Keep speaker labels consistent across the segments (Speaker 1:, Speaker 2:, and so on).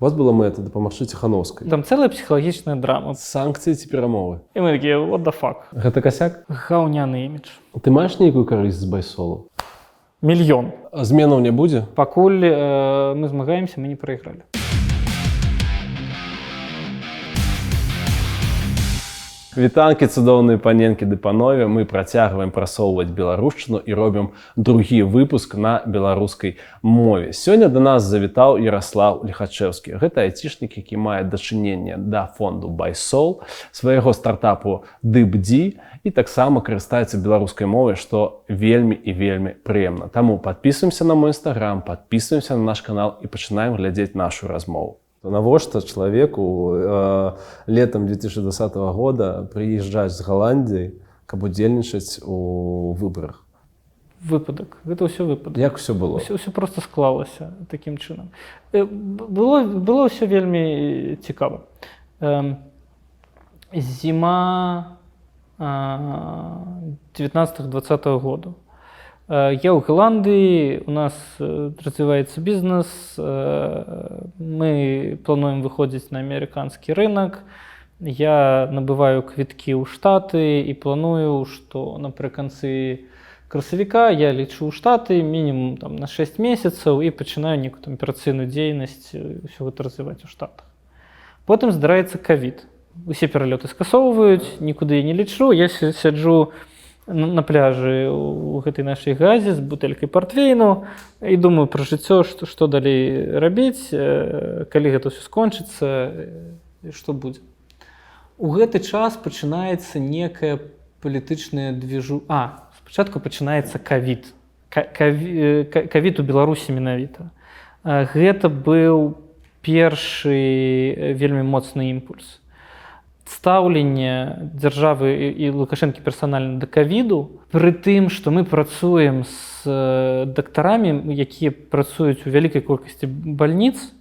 Speaker 1: У вас была мэта дапамагчы Ціхановскай.
Speaker 2: Там цэлая псіхалагічная драма.
Speaker 1: Санкцыі ці перамовы.
Speaker 2: І мы такія, what the fuck?
Speaker 1: Гэта касяк?
Speaker 2: Гаўняны імідж.
Speaker 1: Ты маеш нейкую карысць з байсолу?
Speaker 2: Мільён.
Speaker 1: Зменаў не будзе?
Speaker 2: Пакуль мы змагаемся, мы не прайгралі.
Speaker 1: Вітанкі, цудоўныя паненкі ды панове, мы працягваем прасоўваць беларушчыну і робім другі выпуск на беларускай мове. Сёння да нас завітаў Яраслаў Ліхачэўскі. Гэта айцішнік, які мае дачыненне да фонду Байсол, свайго стартапу DeepD і таксама карыстаецца беларускай мовай, што вельмі і вельмі прыемна. Таму падпісваемся на мой інстаграм, падпісваемся на наш канал і пачынаем глядзець нашу размову. Навошта чалавеку летом 2020 года прыязджаць з Галандыі, каб удзельнічаць у выбарах?
Speaker 2: Выпадак. Гэта ўсё выпадак.
Speaker 1: Як усё было?
Speaker 2: Усё проста склалася такім чынам. Было ўсё вельмі цікава. Зіма 19-20 году. Я ў Голландии, у нас развивается бизнес, мы плануем выходить на американский рынок, я набываю квитки ў Штаты и планую, что напрыканцы красавіка я лечу ў Штаты минимум там, на 6 месяцев и начинаю некую операцыйную дзейнасць ўсё гэта развивать у Штатах. Потым здараецца ковід. Усе пералёты скасоўваюць, нікуды я не лечу, я сяджу на пляжы у гэтай нашай газе з бутэлькай партвейну і думаю пра жыццё, што далей рабіць, калі гэта ўсё скончыцца, што будзе. У гэты час пачынаецца некая палітычная движу. Спачатку пачынаецца ковід. Ковід у Беларусі менавіта. Гэта быў першы вельмі моцны імпульс. Стаўленне дзяржавы і Лукашэнкі персанальна да ковіду, пры тым, што мы працуем з дактарамі, якія працуюць у вялікай колькасці бальніц,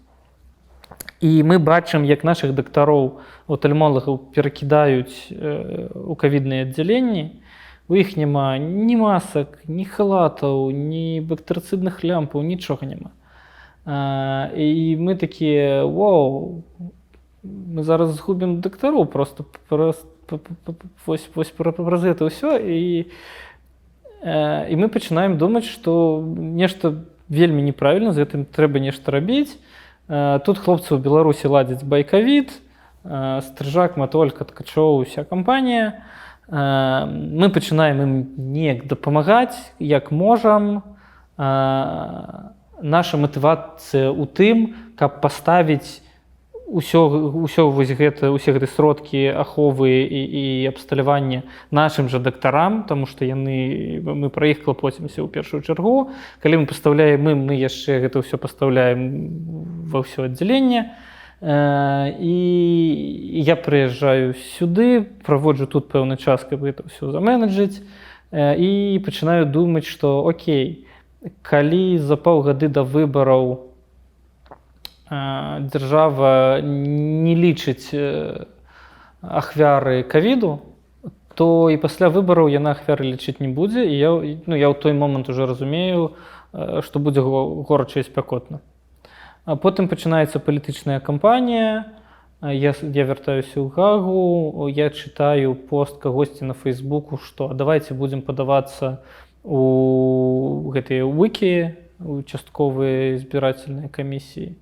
Speaker 2: і мы бачым, як нашых дактароў, офтальмолагаў перакідаюць у ковідныя аддзяленні. У іх няма ні масак, ні халатаў, ні бактэрыцыдных лямпаў, нічога няма. І мы такія, вау, мы зараз згубім дактароў просто праз гэта ўсё і мы пачынаем думаць, што нешта вельмі неправільна, з гэтым трэба нешта рабіць. Тут хлопцы ў Беларусі ладзяць байкавід, Стрыжак, Матолька, Ткачоў, уся кампанія. Мы пачынаем ім неяк дапамагаць, як можам. Наша матывацыя ў тым, каб паставіць усе гэты сродкі аховы і абсталявання нашым жа дактарам, тому што мы пра іх клапоцімся ў першую чаргу. Калі мы пастаўляем, мы яшчэ гэта ўсё пастаўляем ва ўсё аддзяленне. І я прыязджаю сюды, праводжу тут пэўны час, каб гэта ўсё заменеджыць, і пачынаю думаць, што окей, калі за паўгады да выбараў дзяржава не лічыць ахвяры ковіду, то і пасля выбараў яна ахвяры лічыць не будзе. І я ў той момант уже разумею, што будзе горача і спякотна. Потым пачынаецца палітычная кампанія, я вяртаюся ў Гагу, я чытаю пост кагосьці на Фейсбуку, што давайце будзем падавацца у гэтыя уікі, участковыя збірательныя камісіі.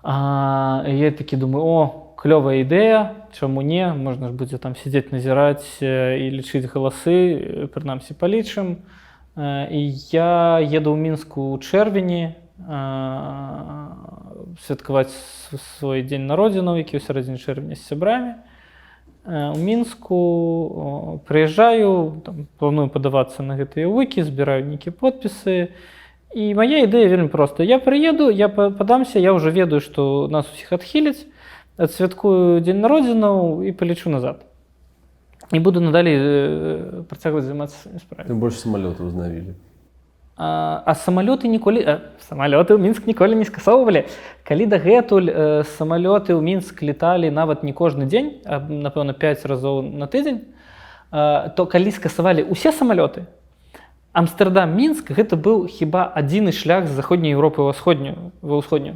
Speaker 2: Я такі думаю, клёвая ідэя, чаму не, можна ж будзе там сядзець, назіраць і лічыць галасы, прынамсі палічым. І я еду ў Мінску ў чэрвені святкаваць свой дзень народзінаў, які ў сярэдзіне чэрвеня з сябрамі. У Мінску прыязджаю, планую падавацца на гэтыя уікі, збіраю нейкія подпісы. І моя ідэя вельмі проста. Я прыеду, я падамся, я ўжо ведаю, што нас усіх адхіляць, адсвяткую дзень народзінаў і палечу назад. І буду надалей працягваць займацца сваімі справамі.
Speaker 1: Тым больш самалёты ўзнавілі.
Speaker 2: Самалёты ў Мінск ніколі не скасоўвалі. Калі дагэтуль самалёты ў Мінск леталі нават не кожны дзень, а напэўна 5 разоў на тыдзень, то калі скасавалі ўсе самалёты, Амстэрдам-Мінск гэта быў хіба адзіны шлях з заходняй Еўропы ва ўсходнюю.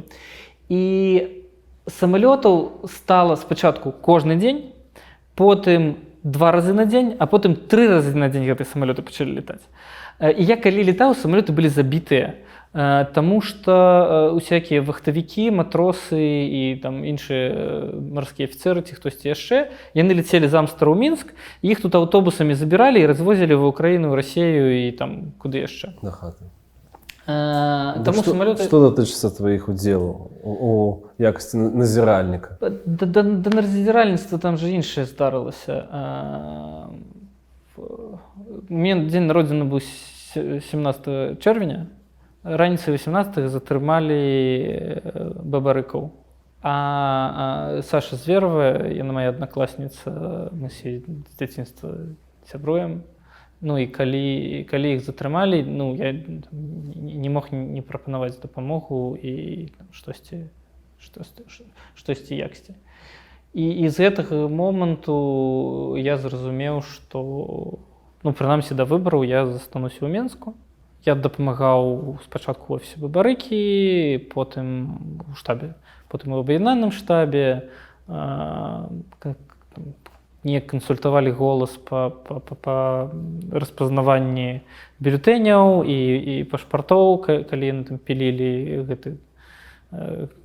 Speaker 2: І самалётаў стала спачатку кожны дзень, потым 2 разы на дзень, а потым 3 разы на дзень гэтыя самалёты пачалі летаць. І я калі летаў, самалёты былі забітыя, таму што усякія вахтавікі, матросы і там іншыя марскія афіцэры ці хтосьці яшчэ, яны ляцелі з Амстара ў Мінск, іх тут аўтобусамі забіралі і развозілі ва Ўкраіну, Расею і там куды яшчэ.
Speaker 1: На хату.
Speaker 2: Таму самалёты...
Speaker 1: Што датычыцца тваіх удзелаў у якасці назіральніка?
Speaker 2: Да назіральніцтва там жа іншае здарылася. У мяне дзень народзіны быў 17 чэрвеня, раніцай 18-х затрымалі бабарыкаў. А Саша Зверова, яна моя аднакласніца, мы з дзяцінства сябруем. Ну і калі іх затрымалі, ну я не мог не прапанаваць дапамогу і штосьці якасці. І з гэтага моманту я зразумеў, што, ну, прынамсі да выбараў я застануся ў Менску. Я дапамагаў спачатку ў офісе бабарыкі, потым у штабе, потым у аб'яднаным штабе, неяк кансультавалі голас па распазнаванні бюлетэняў і пашпартоў, калі яны там пілілі гэты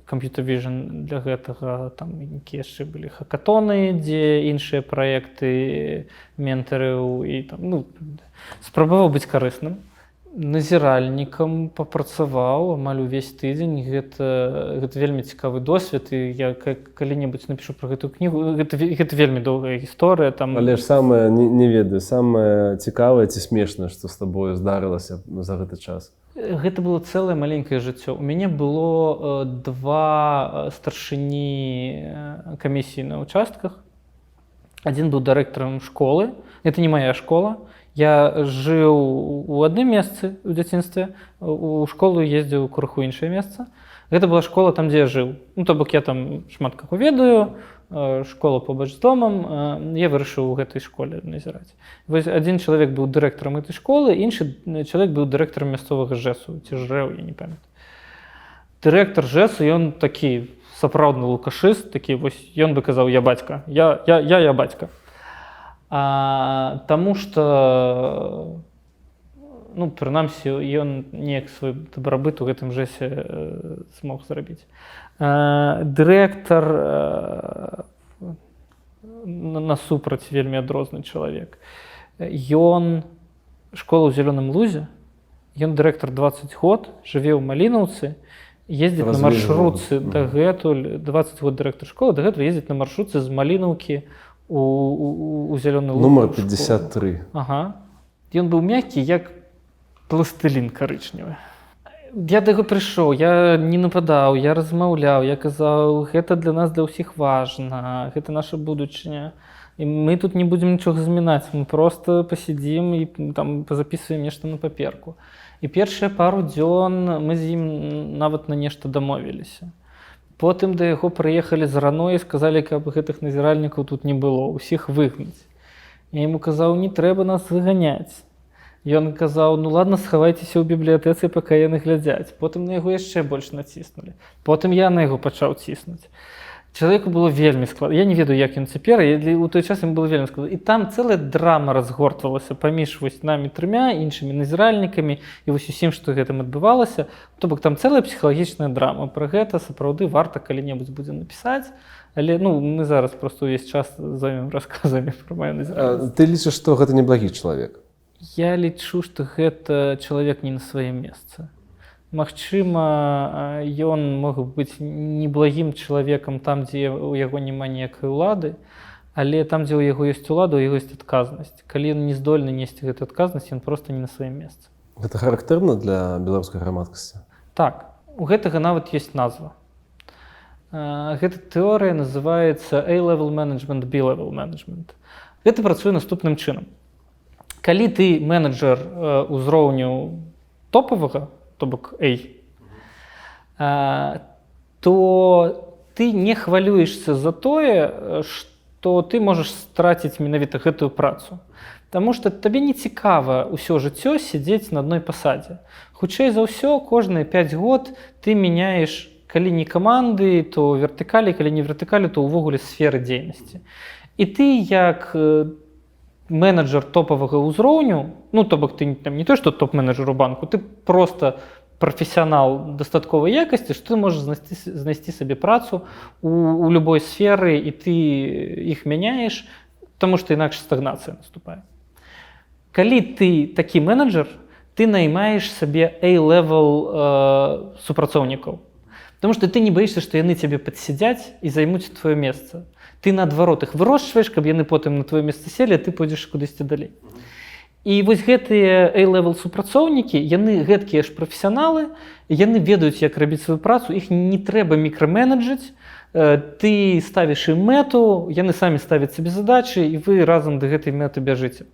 Speaker 2: Computer Vision для гэтага, там якія яшчэ былі хакатоны, дзе іншыя праекты ментарыў і там, ну, спрабаваў быць карысным. Назіральнікам папрацаваў амаль увесь тыдзень. Гэта вельмі цікавы досвед, і я калі-небудзь напішу пра гэтую кнігу. Гэта вельмі доўгая гісторыя.
Speaker 1: Але ж самае, не ведаю, самае цікавае ці смешнае, што з табою здарылася за гэты час?
Speaker 2: Гэта было цэлае маленькае жыццё. У мяне было 2 старшыні камісіі на ўчастках. Адзін быў дырэктарам школы. Это не моя школа. Я жыў у адным месцы ў дзяцінстве, у школу ездзіў крыху іншае месца. Гэта была школа там, дзе я жыў. Ну, то бок я там шмат каго ведаю, школа побач з домам, я вырашыў у гэтай школе назіраць. Вось адзін чалавек быў дырэктарам гэтай школы, іншы чалавек быў дырэктарам мясцовага ЖЭСу, ці ЖРЭУ, я не памятаю. Дырэктар ЖЭСу, ён такі сапраўдны лукашыст, такі вось ён бы казаў: я бацька, я бацька. Таму што, ну, прынамсі, ён неяк свой дабрабыт у гэтым ЖЭСе змог зрабіць. Дырэктар насупраць вельмі адрозны чалавек. Ён школа ў Зялёным Лузе, ён дырэктар 20 год, жыве ў Малінаўцы, ездзіць на маршрутцы дагэтуль, 20 год дырэктар школы, дагэтуль ездзіць на маршрутцы з Малінаўкі у Зялёны Луг.
Speaker 1: Нумар 53.
Speaker 2: Ага. Ён быў мяккі, як пластылін карычневы. Я да яго прыйшоў, я не нападаў, я размаўляў, я казаў: гэта для нас, для ўсіх важна, гэта наша будучыня. І мы тут не будзем нічога змінаць, мы проста пасядзім і там пазапісваем нешта на паперку. І першыя пару дзён мы з ім нават на нешта дамовіліся. Потым да яго прыехалі з рано і сказалі, каб гэтых назіральнікаў тут не было, усіх выгнаць. Я яму казаў: не трэба нас выганяць. Ён казаў: ну ладно, схавайцеся ў бібліятэцы, пака яны глядзяць. Потым на яго яшчэ больш націснулі. Потым я на яго пачаў ціснуць. Чалавеку было вельмі складана. Я не ведаю, як ён цяпер, у той час ім было вельмі складана. І там цэлая драма разгортвалася паміж вось намі 3 іншымі назіральнікамі і вось усім, што гэтым адбывалася. То бок там цэлая псіхалагічная драма. Пра гэта сапраўды варта калі-небудзь будзе напісаць. Але, ну, мы зараз проста ўвесь час займем расказамі пра маю назіральніцтва.
Speaker 1: Ты лічыш, што гэта неблагі чалавек?
Speaker 2: Я лічу, што гэта чалавек не на сваім месцы. Магчыма, ён мог быць неблагім чалавекам там, дзе у яго няма ніякай улады, але там, дзе ў яго ёсць улада, у яго ёсць адказнасць. Калі ён не здольны несці гэту адказнасць, ён проста не на сваім месцы.
Speaker 1: Гэта характэрна для беларускай грамадскасці?
Speaker 2: Так, у гэтага нават ёсць назва. Гэта тэорыя называецца A-level management, B-level management. Гэта працуе наступным чынам. Калі ты менеджер узроўню топавага, то бок A, то ты не хвалюешься за тое, што ты можаш страціць менавіта гэтую працу. Таму што табе не цікава ўсё жыццё сядзець на адной пасадзе. Хутчэй за ўсё, кожныя 5 год ты мяняеш Калі не каманды, то вертыкалі, калі не вертыкалі, то ўвогуле сферы дзейнасці. І ты як менеджер топавага ўзроўню, ну то бок ты там, не той, што топ-менеджер у банку, ты просто прафесіянал дастатковай якасці, што ты можаш знайсці сабе працу у любой сферы, і ты іх мяняеш, таму што інакш стагнацыя наступае. Калі ты такі менеджер, ты наймаеш сабе A-level супрацоўнікаў. Потому што ты не баішся, што яны цябе падсядзяць і займуць твоё месца. Ты наадварот іх вырошчваеш, каб яны потым на твоё месца селі, а ты пойдзеш кудысьці далей. І вось гэтыя A-level супрацоўнікі, яны гэткія ж прафесіяналы, яны ведаюць, як рабіць сваю працу, іх не трэба мікраменеджыць, ты ставіш ім мэту, яны самі ставяць сабе задачы, і вы разам да гэтай мэты бяжыце.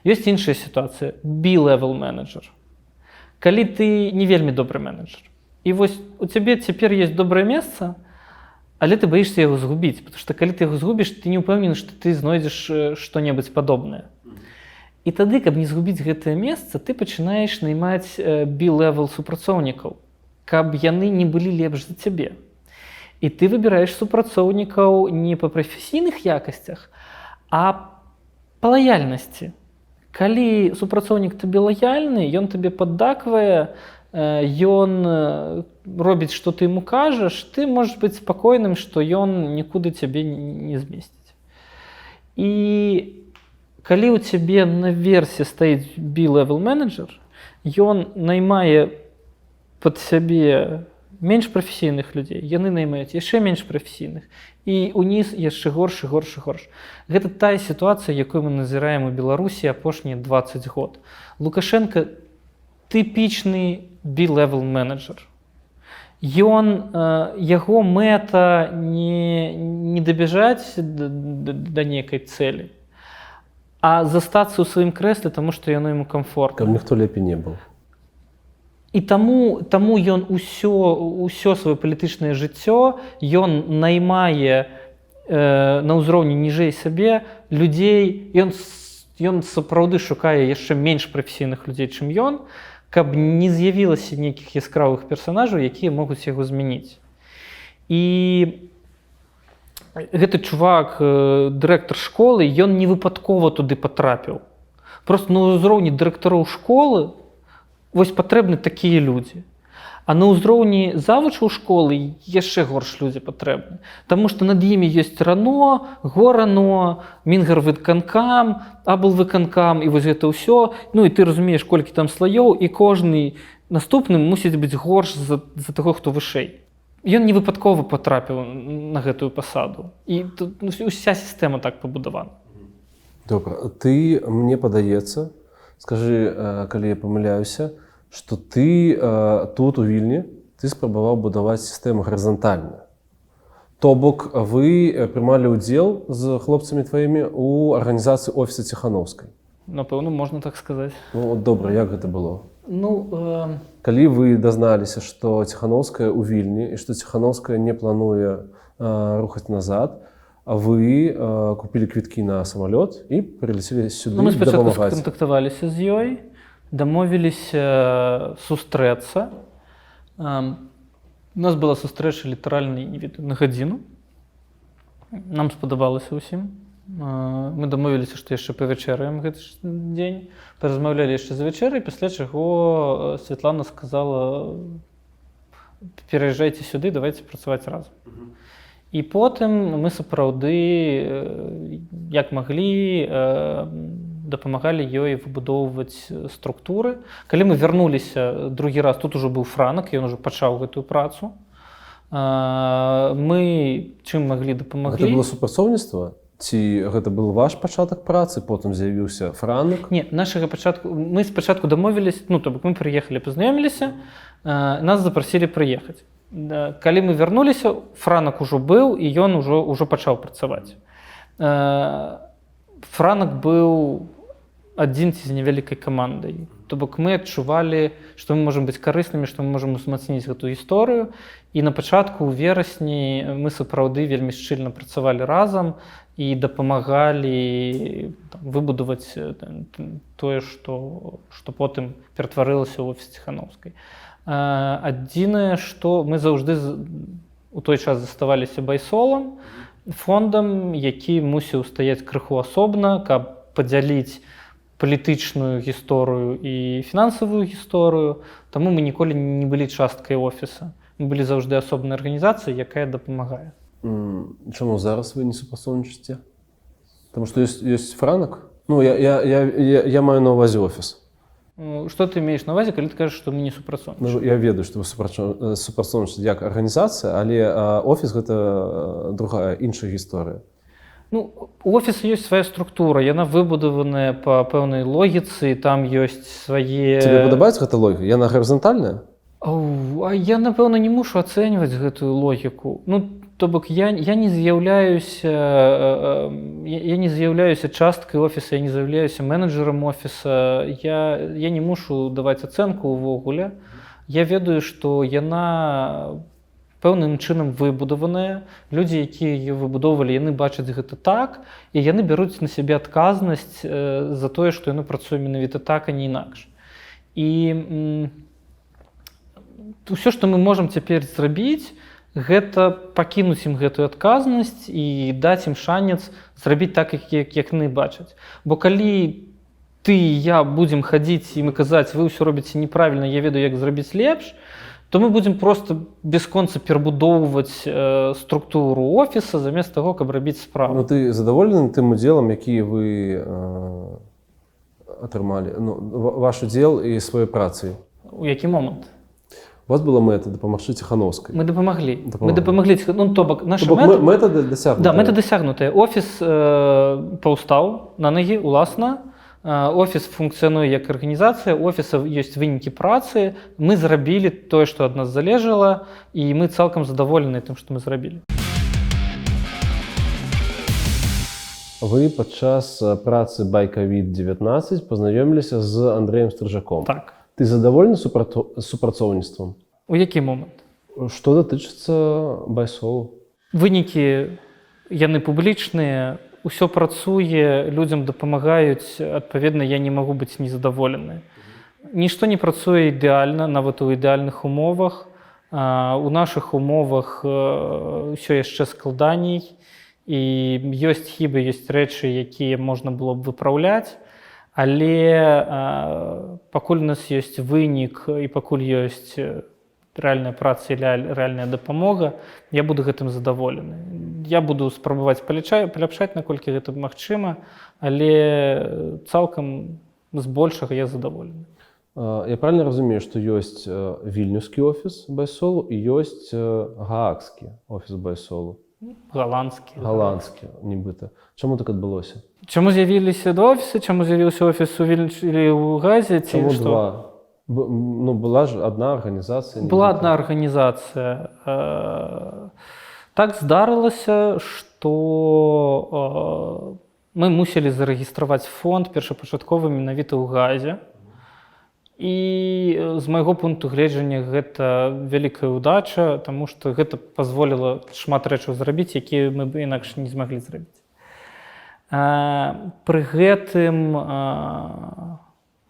Speaker 2: Ёсць іншая сітуацыя, B-level менеджер. Калі ты не вельмі добры менеджер. І вось у цябе цяпер ёсць добрае месца, але ты баішся яго згубіць, потому што калі ты яго згубіш, ты не ўпэўнены, што ты знойдзеш што-небудзь падобнае. І тады, каб не згубіць гэтае месца, ты пачынаеш наймаць B-level супрацоўнікаў, каб яны не былі лепш за цябе. І ты выбіраеш супрацоўнікаў не па прафесійных якасцях, а па лаяльнасці. Калі супрацоўнік табе лаяльны, ён табе паддаквае, ён робіць, што ты яму кажаш, ты можаш быць спакойным, што ён нікуды цябе не змесціць. І калі ў цябе наверсе стаіць B-level менеджер, ён наймае пад сябе менш прафесійных людзей, яны наймаюць яшчэ менш прафесійных, і ўніз яшчэ горш і горш і горш. Гэта тая сітуацыя, якую мы назіраем у Беларусі апошнія 20 год. Лукашенко тыпічны B-level менеджер. Яго мэта не дабяжаць да нейкай цэлі, а застацца ў сваім крэсле, таму што яно яму комфортна.
Speaker 1: Каб ніхто лепей не быў.
Speaker 2: І таму ён усё сваё палітычнае жыццё ён наймае на ўзроўні ніжэй сабе людзей, ён сапраўды шукае яшчэ менш прафесійных людзей, чым ён, каб не з'явілася нейкіх яскравых персанажаў, якія могуць яго змяніць. І гэты чувак, дырэктар школы, ён не выпадкова туды патрапіў. Просто на ўзроўні дырэктароў школы вось патрэбны такія людзі. А на ўзроўні завучаў школы яшчэ горш людзі патрэбны. Таму што над імі ёсць РАНО, ГОРАНО, Мінгарвыканкам, аблвыканкам, і вось гэта ўсё. Ну і ты разумееш, колькі там слаёў, і кожны наступны мусіць быць горш за таго, хто вышэй. Ён не выпадкова патрапіў на гэтую пасаду. І тут уся сістэма так пабудавана.
Speaker 1: Добра, ты, мне падаецца, скажы, калі я памыляюся, што ты тут у Вільні ты спрабаваў будаваць сістэму гарызантальна. То бок вы прымалі ўдзел з хлопцамі тваімі ў арганізацыі офіса Ціханаўскай.
Speaker 2: Напэўна, можна так сказаць.
Speaker 1: Ну, добра, як гэта было? Калі вы дазналіся, што Ціханаўская ў Вільні і што Ціханаўская не плануе рухаць назад, а вы купілі квіткі на самалёт і прылецелі сюды дапамагаць.
Speaker 2: Мы спачатку скантактаваліся з ёй, дамовіліся сустрэцца. У нас была сустрэча літаральна на гадзіну. Нам спадабалася ўсім. Мы дамовіліся, што яшчэ павячэраем гэты дзень. Паразмаўлялі яшчэ за вячэрай, пасля чаго Святлана сказала: пераязджайце сюды, давайце працаваць разам. І потым мы сапраўды, як маглі, дапамагалі ёй выбудоўваць структуры. Калі мы вярнуліся другі раз, тут ужо быў Франак, ён ужо пачаў гэтую працу. Мы чым маглі дапамаглі.
Speaker 1: Гэта было супрацоўніцтва? Ці гэта быў ваш пачатак працы, потым з'явіўся Франак?
Speaker 2: Не, мы спачатку дамовіліся, то бок мы прыехалі, пазнаёміліся, нас запрасілі прыехаць. Калі мы вярнуліся, Франак ужо быў, і ён ужо пачаў працаваць. Франак быў адзін ці з невялікай камандай. То бок мы адчувалі, што мы можам быць карыснымі, што мы можам узмацніць гэту гісторыю. І на пачатку, у верасні, мы сапраўды вельмі шчыльна працавалі разам і дапамагалі выбудаваць тое, што потым ператварылася ў офіс Ціханаўскай. Адзінае, што мы заўжды у той час заставаліся байсолам, фондам, які мусіў стаяць крыху асобна, каб падзяліць палітычную гісторыю і фінансавую гісторыю, таму мы ніколі не былі часткай офіса. Мы былі заўжды асобнай арганізацыяй, якая дапамагае.
Speaker 1: Чаму зараз вы не супрацоўнічаеце? Таму што ёсць франак? Ну, я маю на ўвазе офіс.
Speaker 2: Што ты имееш на ўвазе, калі ты кажаш, што мы не супрацоўнічаем?
Speaker 1: Ну, я ведаю, што вы супрацоўнічаеце як арганізацыя, але офіс гэта другая, іншая гісторыя.
Speaker 2: Ну, у офіса ёсць свая структура, яна выбудаваная па пэўнай логіцы, там ёсць свае...
Speaker 1: Тебе падабаецца гэта логіка? Яна гарызантальная?
Speaker 2: А я, напэўна, не мушу ацэньваць гэтую логіку. Ну, то бок, я не з'яўляюся часткай офіса, я не з'яўляюся менеджерам офіса, я не мушу даваць ацэнку ўвогуле. Я ведаю, што яна пэўным чынам выбудаваная. Людзі, якія яе выбудоўвалі, яны бачаць гэта так, і яны бяруць на сябе адказнасць за тое, што яны працуе менавіта так, а не інакш. І ўсё, што мы можам цяпер зрабіць, гэта пакінуць ім гэтую адказнасць і даць ім шанец зрабіць так, як яны бачаць. Бо калі ты і я будзем хадзіць і мы казаць, вы ўсё робіце неправільна, я ведаю, як зрабіць лепш, то мы будзем просто бясконца перабудоўваць структуру офіса замест таго, каб рабіць справу.
Speaker 1: Ну, ты задаволены тым удзелам, які вы атрымалі? Ну, ваш удзел і сваёй працай?
Speaker 2: У які момант?
Speaker 1: У вас была мэта дапамагчы Ціханаўскай.
Speaker 2: Мы дапамаглі. Мы дапамаглі. Ну, то бок, наша
Speaker 1: мэта дасягнутая.
Speaker 2: Да, мэта дасягнутая. Офіс паўстаў на нагі уласна. Офіс функцыянуе як арганізацыя, у офіса ёсць вынікі працы, мы зрабілі тое, што ад нас залежала, і мы цалкам задаволены тым, што мы зрабілі.
Speaker 1: Вы падчас працы by COVID-19 пазнаёміліся з Андрэем Стрыжаком.
Speaker 2: Так.
Speaker 1: Ты задаволены супрацоўніцтвам?
Speaker 2: У які момант?
Speaker 1: Што датычыцца байсолу?
Speaker 2: Вынікі, яны публічныя, усё працуе, людзям дапамагаюць, адпаведна, я не магу быць незадаволены. Нішто не працуе ідэальна, нават у ідэальных умовах. У нашых умовах ўсё яшчэ складаней, і ёсць хібы, ёсць рэчы, якія можна было б выпраўляць, але пакуль у нас ёсць вынік і пакуль ёсць рэальная праца і рэальная дапамога, я буду гэтым задаволены. Я буду спрабаваць паляпшаць, наколькі гэта магчыма, але цалкам збольшага я задаволены.
Speaker 1: Я правильно разумею, што ёсць вільнюскі офіс байсолу і ёсць гаагскі офіс байсолу? Галандскі, нібыта. Чаму так адбылося?
Speaker 2: Чаму з'явіліся два офісы? Чаму з'явіўся офіс у Вільні или ў Газе?
Speaker 1: Чаму два? Ну, была ж одна арганізацыя.
Speaker 2: Была одна арганізацыя. Так здарылася, што мы мусілі зарэгістраваць фонд першапачатковы менавіта ў Газе. І з майго пункту гледжання гэта вялікая ўдача, таму што гэта пазволіла шмат рэчаў зрабіць, якія мы б інакш не змаглі зрабіць. Пры гэтым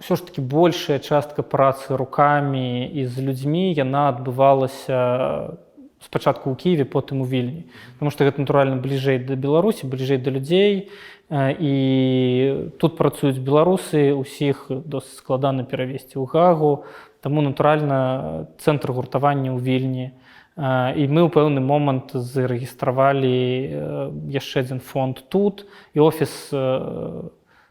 Speaker 2: ўсё ж такі большая частка працы рукамі і з людзьмі, яна адбывалася спачатку ў Кіеве, потым у Вільні. Таму што гэта, натуральна, бліжэй да Беларусі, бліжэй да людзей. І тут працуюць беларусы, усіх досыць складана перавесці ў Гаагу. Таму, натуральна, цэнтр гуртавання ў Вільні. І мы ў пэўны момант зарэгістравалі яшчэ адзін фонд тут. І офіс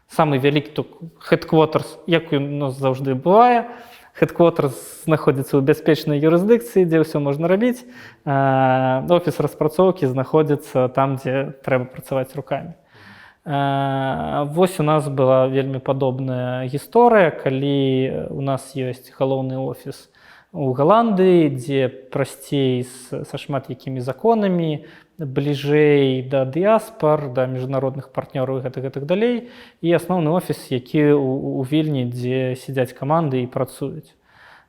Speaker 2: самы вялікі, headquarters, як у нас заўжды бывае. Headquarters знаходзіцца ў бяспечнай юрысдыкцыі, дзе ўсё можна рабіць. Офіс распрацоўкі знаходзіцца там, дзе трэба працаваць рукамі. Вось у нас была вельмі падобная гісторыя, калі у нас ёсць галоўны офіс у Галандыі, дзе прасцей са шмат якімі законамі, бліжэй да дыяспар, да міжнародных партнёраў і гэтак далей, і асноўны офіс, які у Вільні, дзе сядзяць каманды і працуюць.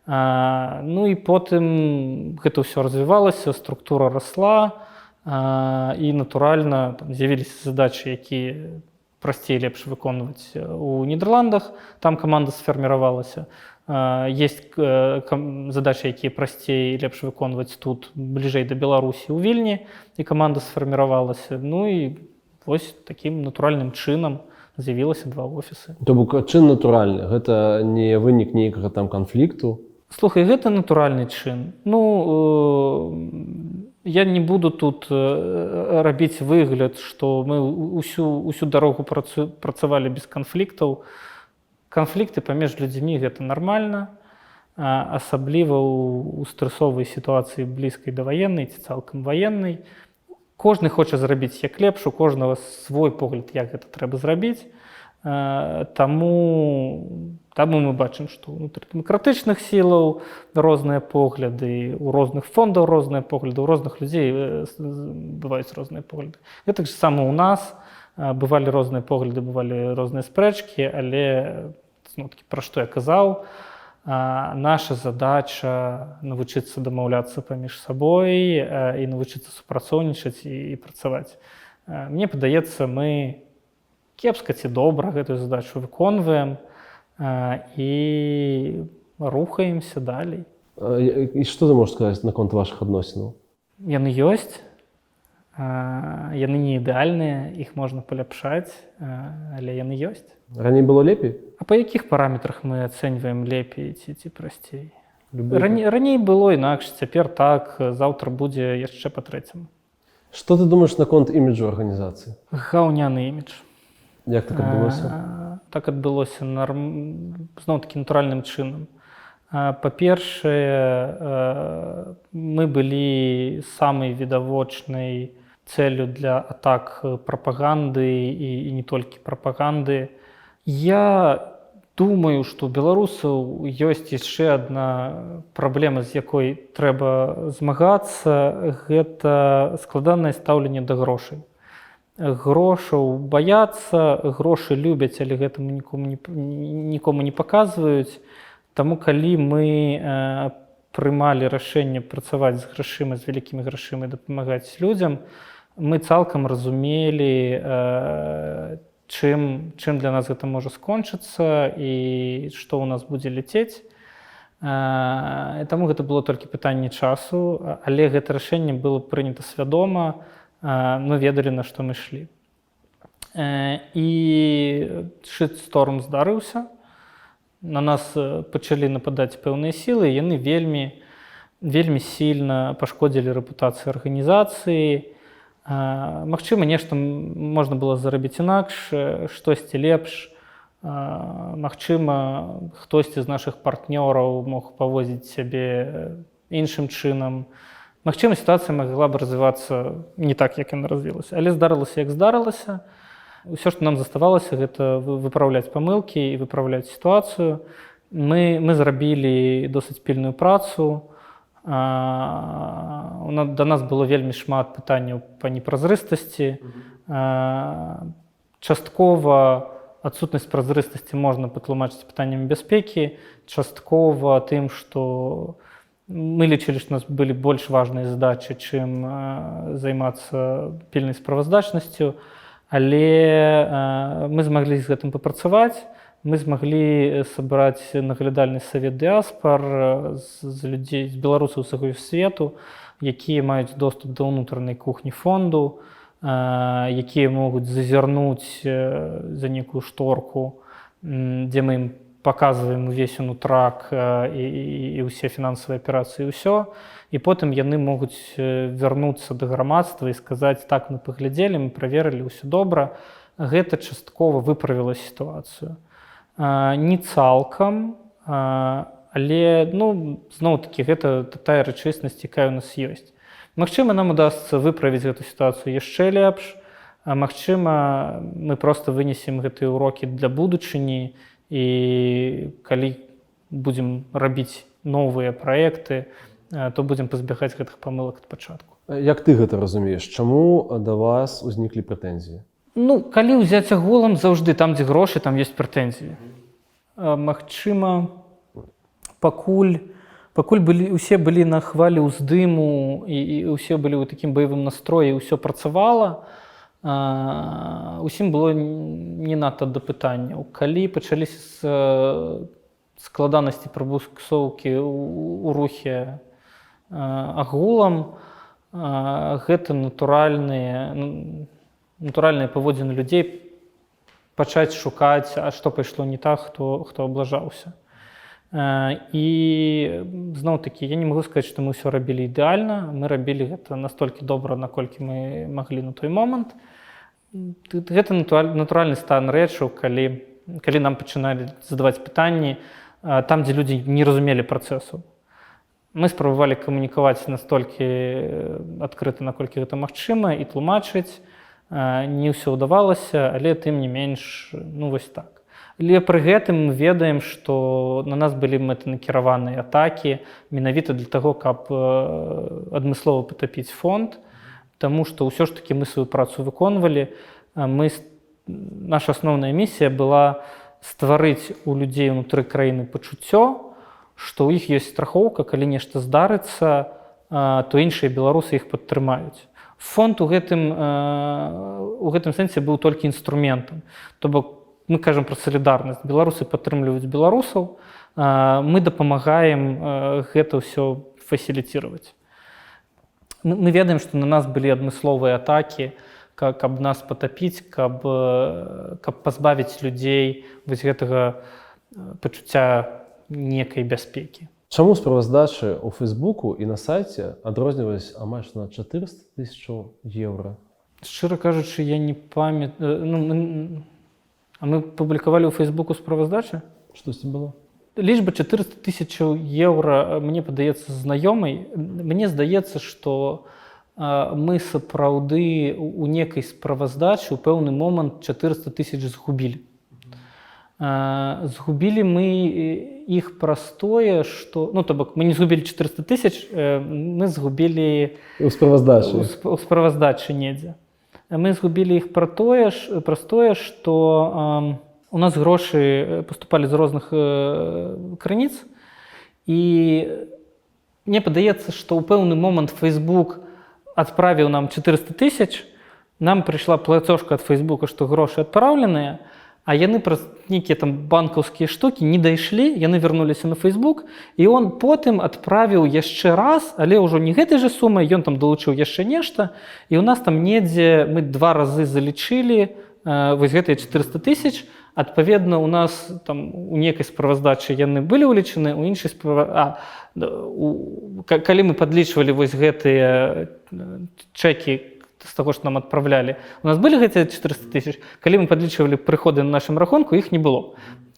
Speaker 2: Ну і потым гэта ўсё развівалася, структура расла, і, натуральна, з'явіліся задачы, якія прасцей лепш выконваць у Нідерландах, там каманда сфарміравалася. Есть задачы, якія прасцей лепш выконваць тут бліжэй да Беларусі ў Вільні, і каманда сфарміравалася. Ну і вось такім натуральным чынам з'явілася 2 офісы.
Speaker 1: То бок чын натуральны, гэта не вынік нейкага там канфлікту.
Speaker 2: Слухай, гэта натуральны чын. Ну, я не буду тут рабіць выгляд, што мы усю дарогу працавалі без канфліктаў. Канфлікты паміж людзьмі гэта нармальна, асабліва ў стрэсовай сітуацыі блізкай да ваеннай ці цалкам ваеннай. Кожны хоча зрабіць як лепш, у кожнага свой погляд, як гэта трэба зрабіць. Таму мы бачым, што ўнутры дэмакратычных сілаў розныя погляды, у розных фондаў розныя погляды, у розных людзей бываюць розныя погляды. Гэтак жа сама ў нас бывалі розныя погляды, бывалі розныя спрэчкі, але пра што я казаў, наша задача навучыцца дамаўляцца паміж сабой і навучыцца супрацоўнічаць і працаваць. Мне падаецца, мы кепска ці добра гэтую задачу выконваем і рухаемся далей.
Speaker 1: І што ты можаш сказаць наконт вашых адносінаў?
Speaker 2: Яны ёсць. Яны не ідэальныя, іх можна паляпшаць, але яны ёсць.
Speaker 1: Раней было лепей?
Speaker 2: А па якіх параметрах мы ацэньваем лепей ці прасцей? Раней было інакш, цяпер так, заўтра будзе яшчэ па-трэцяму.
Speaker 1: Што ты думаеш наконт іміджу арганізацыі?
Speaker 2: Гаўняны імідж.
Speaker 1: Як так адбылося?
Speaker 2: Так адбылося зноў-такі натуральным чынам. Па-першае, мы былі самай відавочнай цэлю для атак прапаганды і не толькі прапаганды. Я думаю, што у беларусаў ёсць яшчэ адна праблема, з якой трэба змагацца. Гэта складанае стаўленне да грошай. Грошаў баяцца, грошы любяць, але гэтаму нікому не паказваюць. Таму калі мы прымалі рашэнне працаваць з грашыма, з вялікімі грашыма, дапамагаць людзям, мы цалкам разумелі, чым для нас гэта можа скончыцца і што ў нас будзе ляцець. Таму гэта было толькі пытанне часу, але гэта рашэнне было прынята свядома, мы ведалі, на што мы ішлі. І шытсторм здарыўся. На нас пачалі нападаць пэўныя сілы, яны вельмі сильна пашкодзілі рэпутацыю арганізацыі. Магчыма, нешта можна было зарабіць інакш, штосьці лепш. Магчыма, хтосьці з нашых партнёраў мог павозіць сябе іншым чынам. Магчыма, сітуацыя магла б развівацца не так, як яна развілася. Але здарылася, як здарылася. Усё, што нам заставалася, гэта выпраўляць памылкі і выпраўляць сітуацыю. Мы зрабілі досыць пільную працу. Да нас было вельмі шмат пытанняў па непразрыстасці. Часткова адсутнасць празрыстасці можна патлумачыць пытаннямі бяспекі, часткова тым, што мы лічылі, што у нас былі больш важныя задачы, чым займацца пільнай справаздачнасцю, але мы змаглі з гэтым папрацаваць. Мы змаглі сабраць наглядальны савет дыаспар з людзей, з беларусаў усяго свету, якія маюць доступ да ўнутранай кухні фонду, якія могуць зазірнуць за некую шторку, дзе мы ім паказваем увесь унутрак і ўсе фінансавыя аперацыі і ўсё. І потым яны могуць вярнуцца да грамадства і сказаць: так, мы паглядзелі, мы праверылі, ўсё добра. Гэта часткова выправіла сітуацыю. Не цалкам, але зноў-такі гэта тая рэчыснасць, якая ў нас ёсць. Магчыма, нам удасца выправіць гэту сітуацыю яшчэ лепш, а магчыма, мы проста вынесем гэтыя урокі для будучыні, і калі будзем рабіць новыя праекты, то будзем пазбягаць гэтых памылак ад пачатку.
Speaker 1: Як ты гэта разумееш? Чаму да вас узніклі прэтэнзіі?
Speaker 2: Калі ўзяць агулам, заўжды там, дзе грошы, там ёсць прэтэнзіі. Магчыма, пакуль усе былі на хвалі ўздыму і ўсе былі ў такім баявым настроі, ўсё працавала, усім было не надта да пытанняў. Калі пачаліся складанасці прабуксоўкі ў рухе агулам, гэта натуральныя паводзіны людзей пачаць шукаць, а што пайшло не так, хто аблажаўся. І зноў-такі, я не магу сказаць, што мы ўсё рабілі ідэальна, мы рабілі гэта настолькі добра, наколькі мы маглі на той момант. Гэта натуральны стан рэчаў, калі нам пачыналі задаваць пытанні там, дзе людзі не разумелі працэсу. Мы спрабавалі камунікаваць настолькі адкрыта, наколькі гэта магчыма, і тлумачыць. Не ўсё ўдавалася, але тым не менш, вось так. Але пры гэтым мы ведаем, што на нас былі мэтанакіраваныя атакі менавіта для таго, каб адмыслова патапіць фонд, таму што ўсё ж такі мы сваю працу выконвалі. Наша асноўная місія была стварыць у людзей унутры краіны пачуццё, што ў іх ёсць страхоўка, калі нешта здарыцца, то іншыя беларусы іх падтрымаюць. Фонд у гэтым сэнсе быў толькі інструментам. То бок мы кажам пра салідарнасць. Беларусы падтрымліваюць беларусаў, мы дапамагаем гэта ўсё фасіліціраваць. Мы ведаем, што на нас былі адмысловыя атакі, каб нас патапіць, каб пазбавіць людзей вось гэтага пачуцця некай бяспекі.
Speaker 1: Чаму справаздачы ў Фейсбуку і на сайце адрозніваюць амаль на 400 000 еўра?
Speaker 2: Шчыра кажучы, я не памятаю. А мы публікавалі ў Фейсбуку справаздачы?
Speaker 1: Штосьці было?
Speaker 2: Лічба 400 000 еўра мне падаецца знаёмай. Мне здаецца, што мы сапраўды у некай справаздачы ў пэўны момант 400 000 згубілі. Згубілі мы іх праз тое, што... То бок, мы не згубілі 400 000, мы згубілі...
Speaker 1: У справаздачы.
Speaker 2: У справаздачы недзе. Мы згубілі іх праз тое, што у нас грошы паступалі з розных крыніц, і мне падаецца, што ў пэўны момант Facebook адправіў нам 400 000, нам прыйшла плацёжка ад Фейсбука, што грошы адпраўленыя, а яны праз нейкія там банкаўскія штукі не дайшлі, яны вярнуліся на Facebook, і он потым адправіў яшчэ раз, але ўжо не гэтай жа сумай, ён там далучыў яшчэ нешта, і у нас там недзе мы 2 разы залічылі вось гэтыя 400 000, адпаведна, у нас там у некай справаздачы яны былі ўлічаны, у іншай калі мы падлічвалі вось гэтыя чэкі з таго, што нам адпраўлялі, у нас былі гэтыя 400 000, калі мы падлічвалі прыходы на нашым рахунку, іх не было.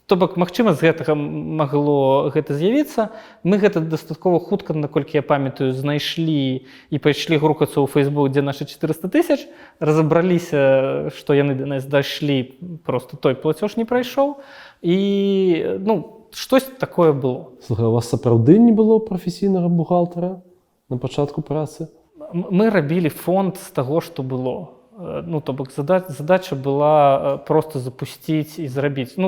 Speaker 2: То бок, магчыма, з гэтага магло гэта з'явіцца. Мы гэта дастаткова хутка, наколькі я памятаю, знайшлі і пайшлі грукацца ў Facebook, дзе нашы 400 000, разабраліся, што яны да нас дайшлі, проста той плацёж не прайшоў, і штось такое было.
Speaker 1: Слухай, у вас сапраўды не было прафесійнага бухгалтара на пачатку працы?
Speaker 2: Мы рабілі фонд з таго, што было. То бок, задача была проста запусціць і зрабіць.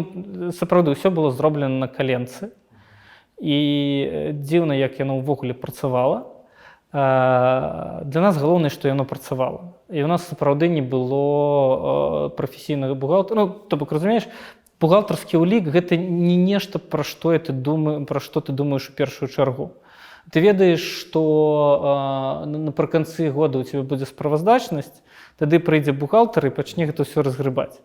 Speaker 2: Сапраўды, ўсё было зроблена на каленцы. І дзіўна, як яно ўвогуле працавала. Для нас галоўнае, што яно працавала. І у нас сапраўды не было прафесійнага бухгалтара. То бок, разумееш, бухгалтарскі ўлік – гэта не нешта, пра што ты думаеш у першую чаргу. Ты ведаеш, што напрыканцы года у цябе будзе справаздачнасць, тады прыйдзе бухгалтар і пачне гэта ўсё разгрыбаць.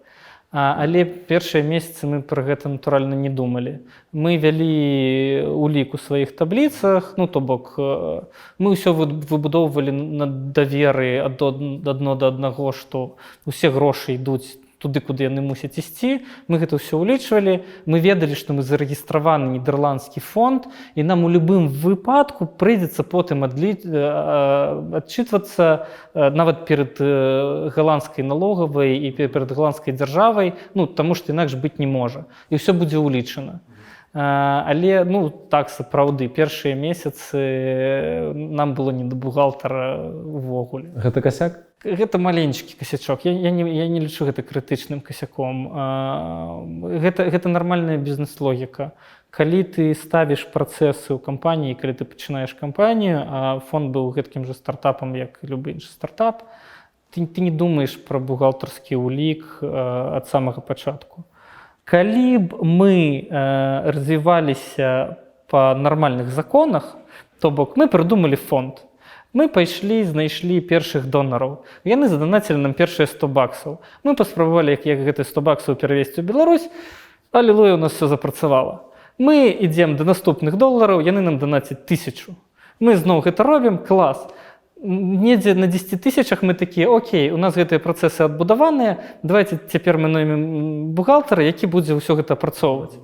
Speaker 2: Але першыя месяцы мы пра гэта натуральна не думалі. Мы вялі ўлік у сваіх табліцах, то бок мы ўсё выбудоўвалі на даверы адно да аднаго, што ўсе грошы ідуць туды, куды яны мусяць ісці. Мы гэта ўсё ўлічвалі. Мы ведалі, што мы зарэгістраваны нідэрландскі фонд, і нам у любым выпадку прыйдзецца потым адчытвацца нават перад галандскай налогавай і перад галандскай дзяржавай, таму што інакш быць не можа. І ўсё будзе ўлічана. Але, так, сапраўды, першыя месяцы нам было не да бухгалтара ўвогуле.
Speaker 1: Гэта касяк?
Speaker 2: Гэта маленькі касячок. Я не лічу гэта крытычным касяком. Гэта нармальная бізнес-логіка. Калі ты ставіш працэсы ў кампаніі, калі ты пачынаеш кампанію, а фонд быў гэткім жа стартапам, як і любы іншы стартап, ты не думаеш пра бухгалтарскі ўлік ад самага пачатку. Калі б мы развіваліся па нармальных законах, то бок мы прыдумалі фонд. Мы пайшлі, знайшлі першых донараў. Яны задонацілі нам першыя $100. Мы паспрабавалі, як гэты $100 перавесці ў Беларусь, алілуя, у нас все запрацавала. Мы ідзем да наступных долараў, яны нам донацяць 1000. Мы зноў гэта робім, клас. Недзе на 10 тысячах мы такія, окей, у нас гэтыя працэсы адбудаваныя, давайте цяпер мы наймем бухгалтара, які будзе ўсё гэта апрацоўваць.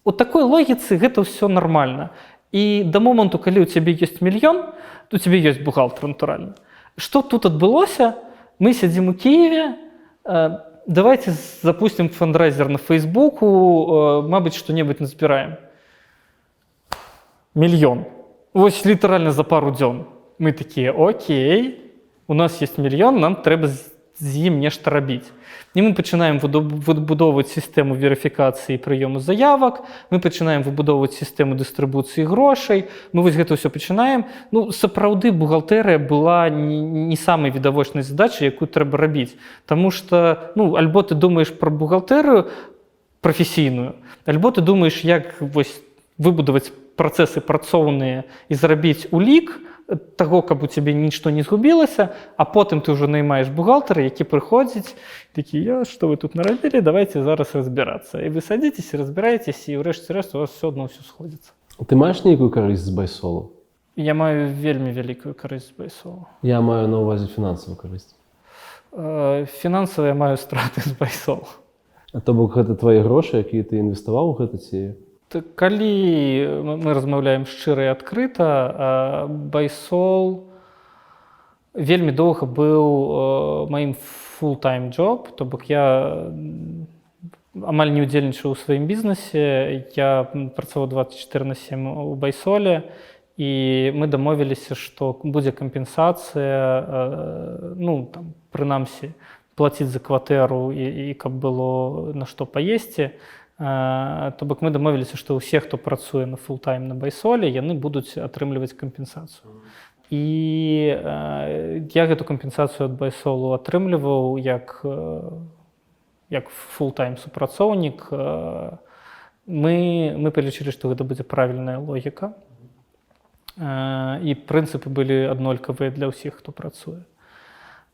Speaker 2: У такой логіцы гэта ўсё нармальна. І да моманту, калі ў цябе ёсць мільён, то у цябе ёсць бухгалтар, натуральна. Што тут адбылося? Мы сядзім у Киеве, давайте запустим фандрайзер на Фейсбуку, мабыць, што-небудзь назбіраем. Мільён. Вось літаральна за пару дзён. Мы такія, окей, у нас есть мільён, нам трэба з ім нешта рабіць. І мы пачынаем выбудоўваць сістэму верыфікацыі і прыёму заявак, мы пачынаем выбудоўваць сістэму дыстрыбуцыі грошай, мы вось гэта ўсё пачынаем. Ну, сапраўды, бухгалтэрыя была не самай відавочнай задачай, якую трэба рабіць. Таму што, ну, альбо ты думаеш пра бухгалтэрыю прафесійную, альбо ты думаеш, як вось выбудаваць працэсы працоўныя і зрабіць улік таго, каб у цябе нічто не згубілася, а потым ты ўжо наймаеш бухгалтара, які прыходзіць, такі, што вы тут нарабілі, давайте зараз разбірацца. І вы садзіцеся, разбіраецеся, і ўрэшце рэшт у вас все адно ўсё сходзіцца.
Speaker 1: Ты маеш нейкую карысць з байсолу?
Speaker 2: Я маю вельмі вялікую карысць з байсолу.
Speaker 1: Я маю на ўвазе фінансавую карысць.
Speaker 2: Фінансава я маю страты з байсолу.
Speaker 1: А то бок гэта твае грошы, якія ты інвеставаў у гэта ці?
Speaker 2: Калі мы размаўляем шчыра і адкрыта, байсол вельмі доўга быў маім full-time job, то бок я амаль не ўдзельнічаў у сваім бізнесе, я працаваў 24/7 у байсоле, і мы дамовіліся, што будзе кампенсацыя, ну, там, прынамсі, плаціць за кватэру і каб было на што паесці. То бок мы дамовіліся, што ўсе, хто працуе на фултайм на байсоле, яны будуць атрымліваць кампенсацыю. І я гэту кампенсацыю ад байсолу атрымліваў як фултайм супрацоўнік. Мы палічылі, што гэта будзе правільная логіка. І прынцыпы былі аднолькавыя для ўсіх, хто працуе.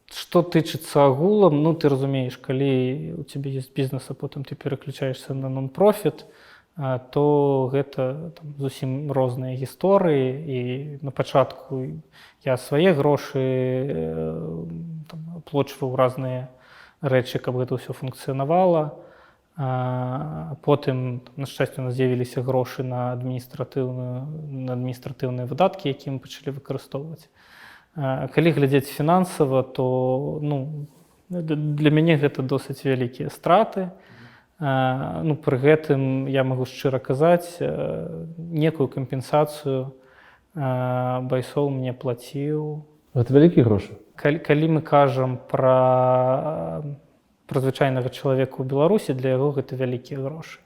Speaker 2: Што тычыцца агулам, ну, ты разумееш, калі у цябе ёсць бізнес, а потым ты пераключаешся на нон-профіт, то гэта там зусім розныя гісторыі. І на пачатку я свае грошы аплочваў разныя рэчы, каб гэта ўсё функцыянавала. Потым, на шчасце, у нас з'явіліся грошы на адміністратыўныя выдаткі, якія мы пачалі выкарыстоўваць. Калі глядзець фінансава, то, ну, для мяне гэта досыць вялікія страты. Ну, пры гэтым я магу шчыра казаць, некую кампенсацыю байсол мне плаціў.
Speaker 1: Гэта вялікія грошы?
Speaker 2: Калі мы кажам пра звычайнага чалавека ў Беларусі, для яго гэта вялікія грошы.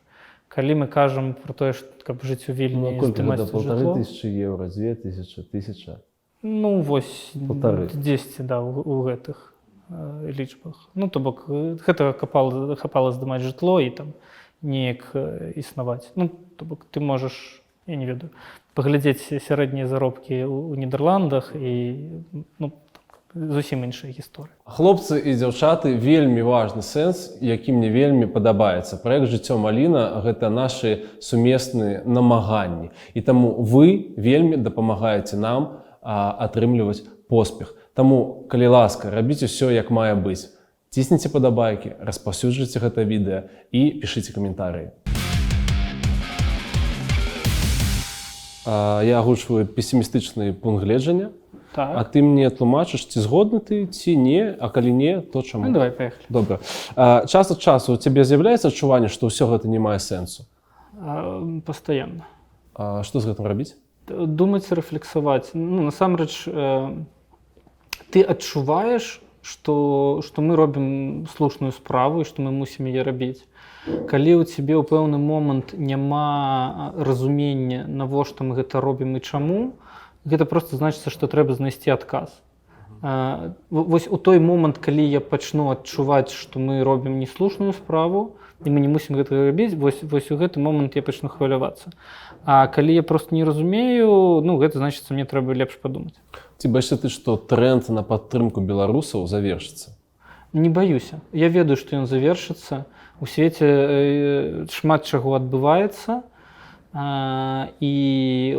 Speaker 2: Калі мы кажам пра тое, каб жыць у Вільні, здымаць жытло...
Speaker 1: 1500 евро, 2000, 1000?
Speaker 2: Ну, вось, 10, да, у гэтых лічбах. Ну, то бок, гэтага хапала здымаць жытло і там неяк існаваць. Ну, то бок, ты можаш, я не ведаю, паглядзець сярэднія заробкі ў Нідерландах і, ну, зусім іншая гісторыя.
Speaker 1: Хлопцы і дзяўчаты, вельмі важны сэнс, які мне вельмі падабаецца. Праект «Жыццё Маліна» – гэта нашы сумесныя намаганні. І таму вы вельмі дапамагаеце нам атрымліваць поспех. Таму, калі ласка, рабіце ўсё, як мае быць. Цісніце падабайкі, распаўсюджвайце гэта відэа і пішыце каментарыі. Я агучваю песімістычны пункт гледжання, а ты мне тлумачыш, ці згодны ты, ці не, а калі не, то чаму?
Speaker 2: Ну, давай, паехалі.
Speaker 1: Добра. Час ад часу у цябе з'яўляецца адчуванне, што ўсё гэта не мае сэнсу?
Speaker 2: Пастаянна.
Speaker 1: Што з гэтым рабіць?
Speaker 2: Думаць, рэфлексаваць. Ну, насамрэч, ты адчуваеш, што мы робім слушную справу і што мы мусім яе рабіць. Калі ў цябе ў пэўны момант няма разумення, навошта мы гэта робім і чаму, гэта проста значыцца, што трэба знайсці адказ. Вось у той момант, калі я пачну адчуваць, што мы робім неслушную справу і мы не мусім гэтага рабіць, вось у гэты момант я пачну хвалявацца. А калі я просто не разумею, ну гэта значыць, мне трэба лепш падумаць.
Speaker 1: Ці баишься ты, што тренд на падтрымку беларусаў завершыцца?
Speaker 2: Не баюся. Я ведаю, што ён завершыцца. У свеце шмат чаго адбываецца, і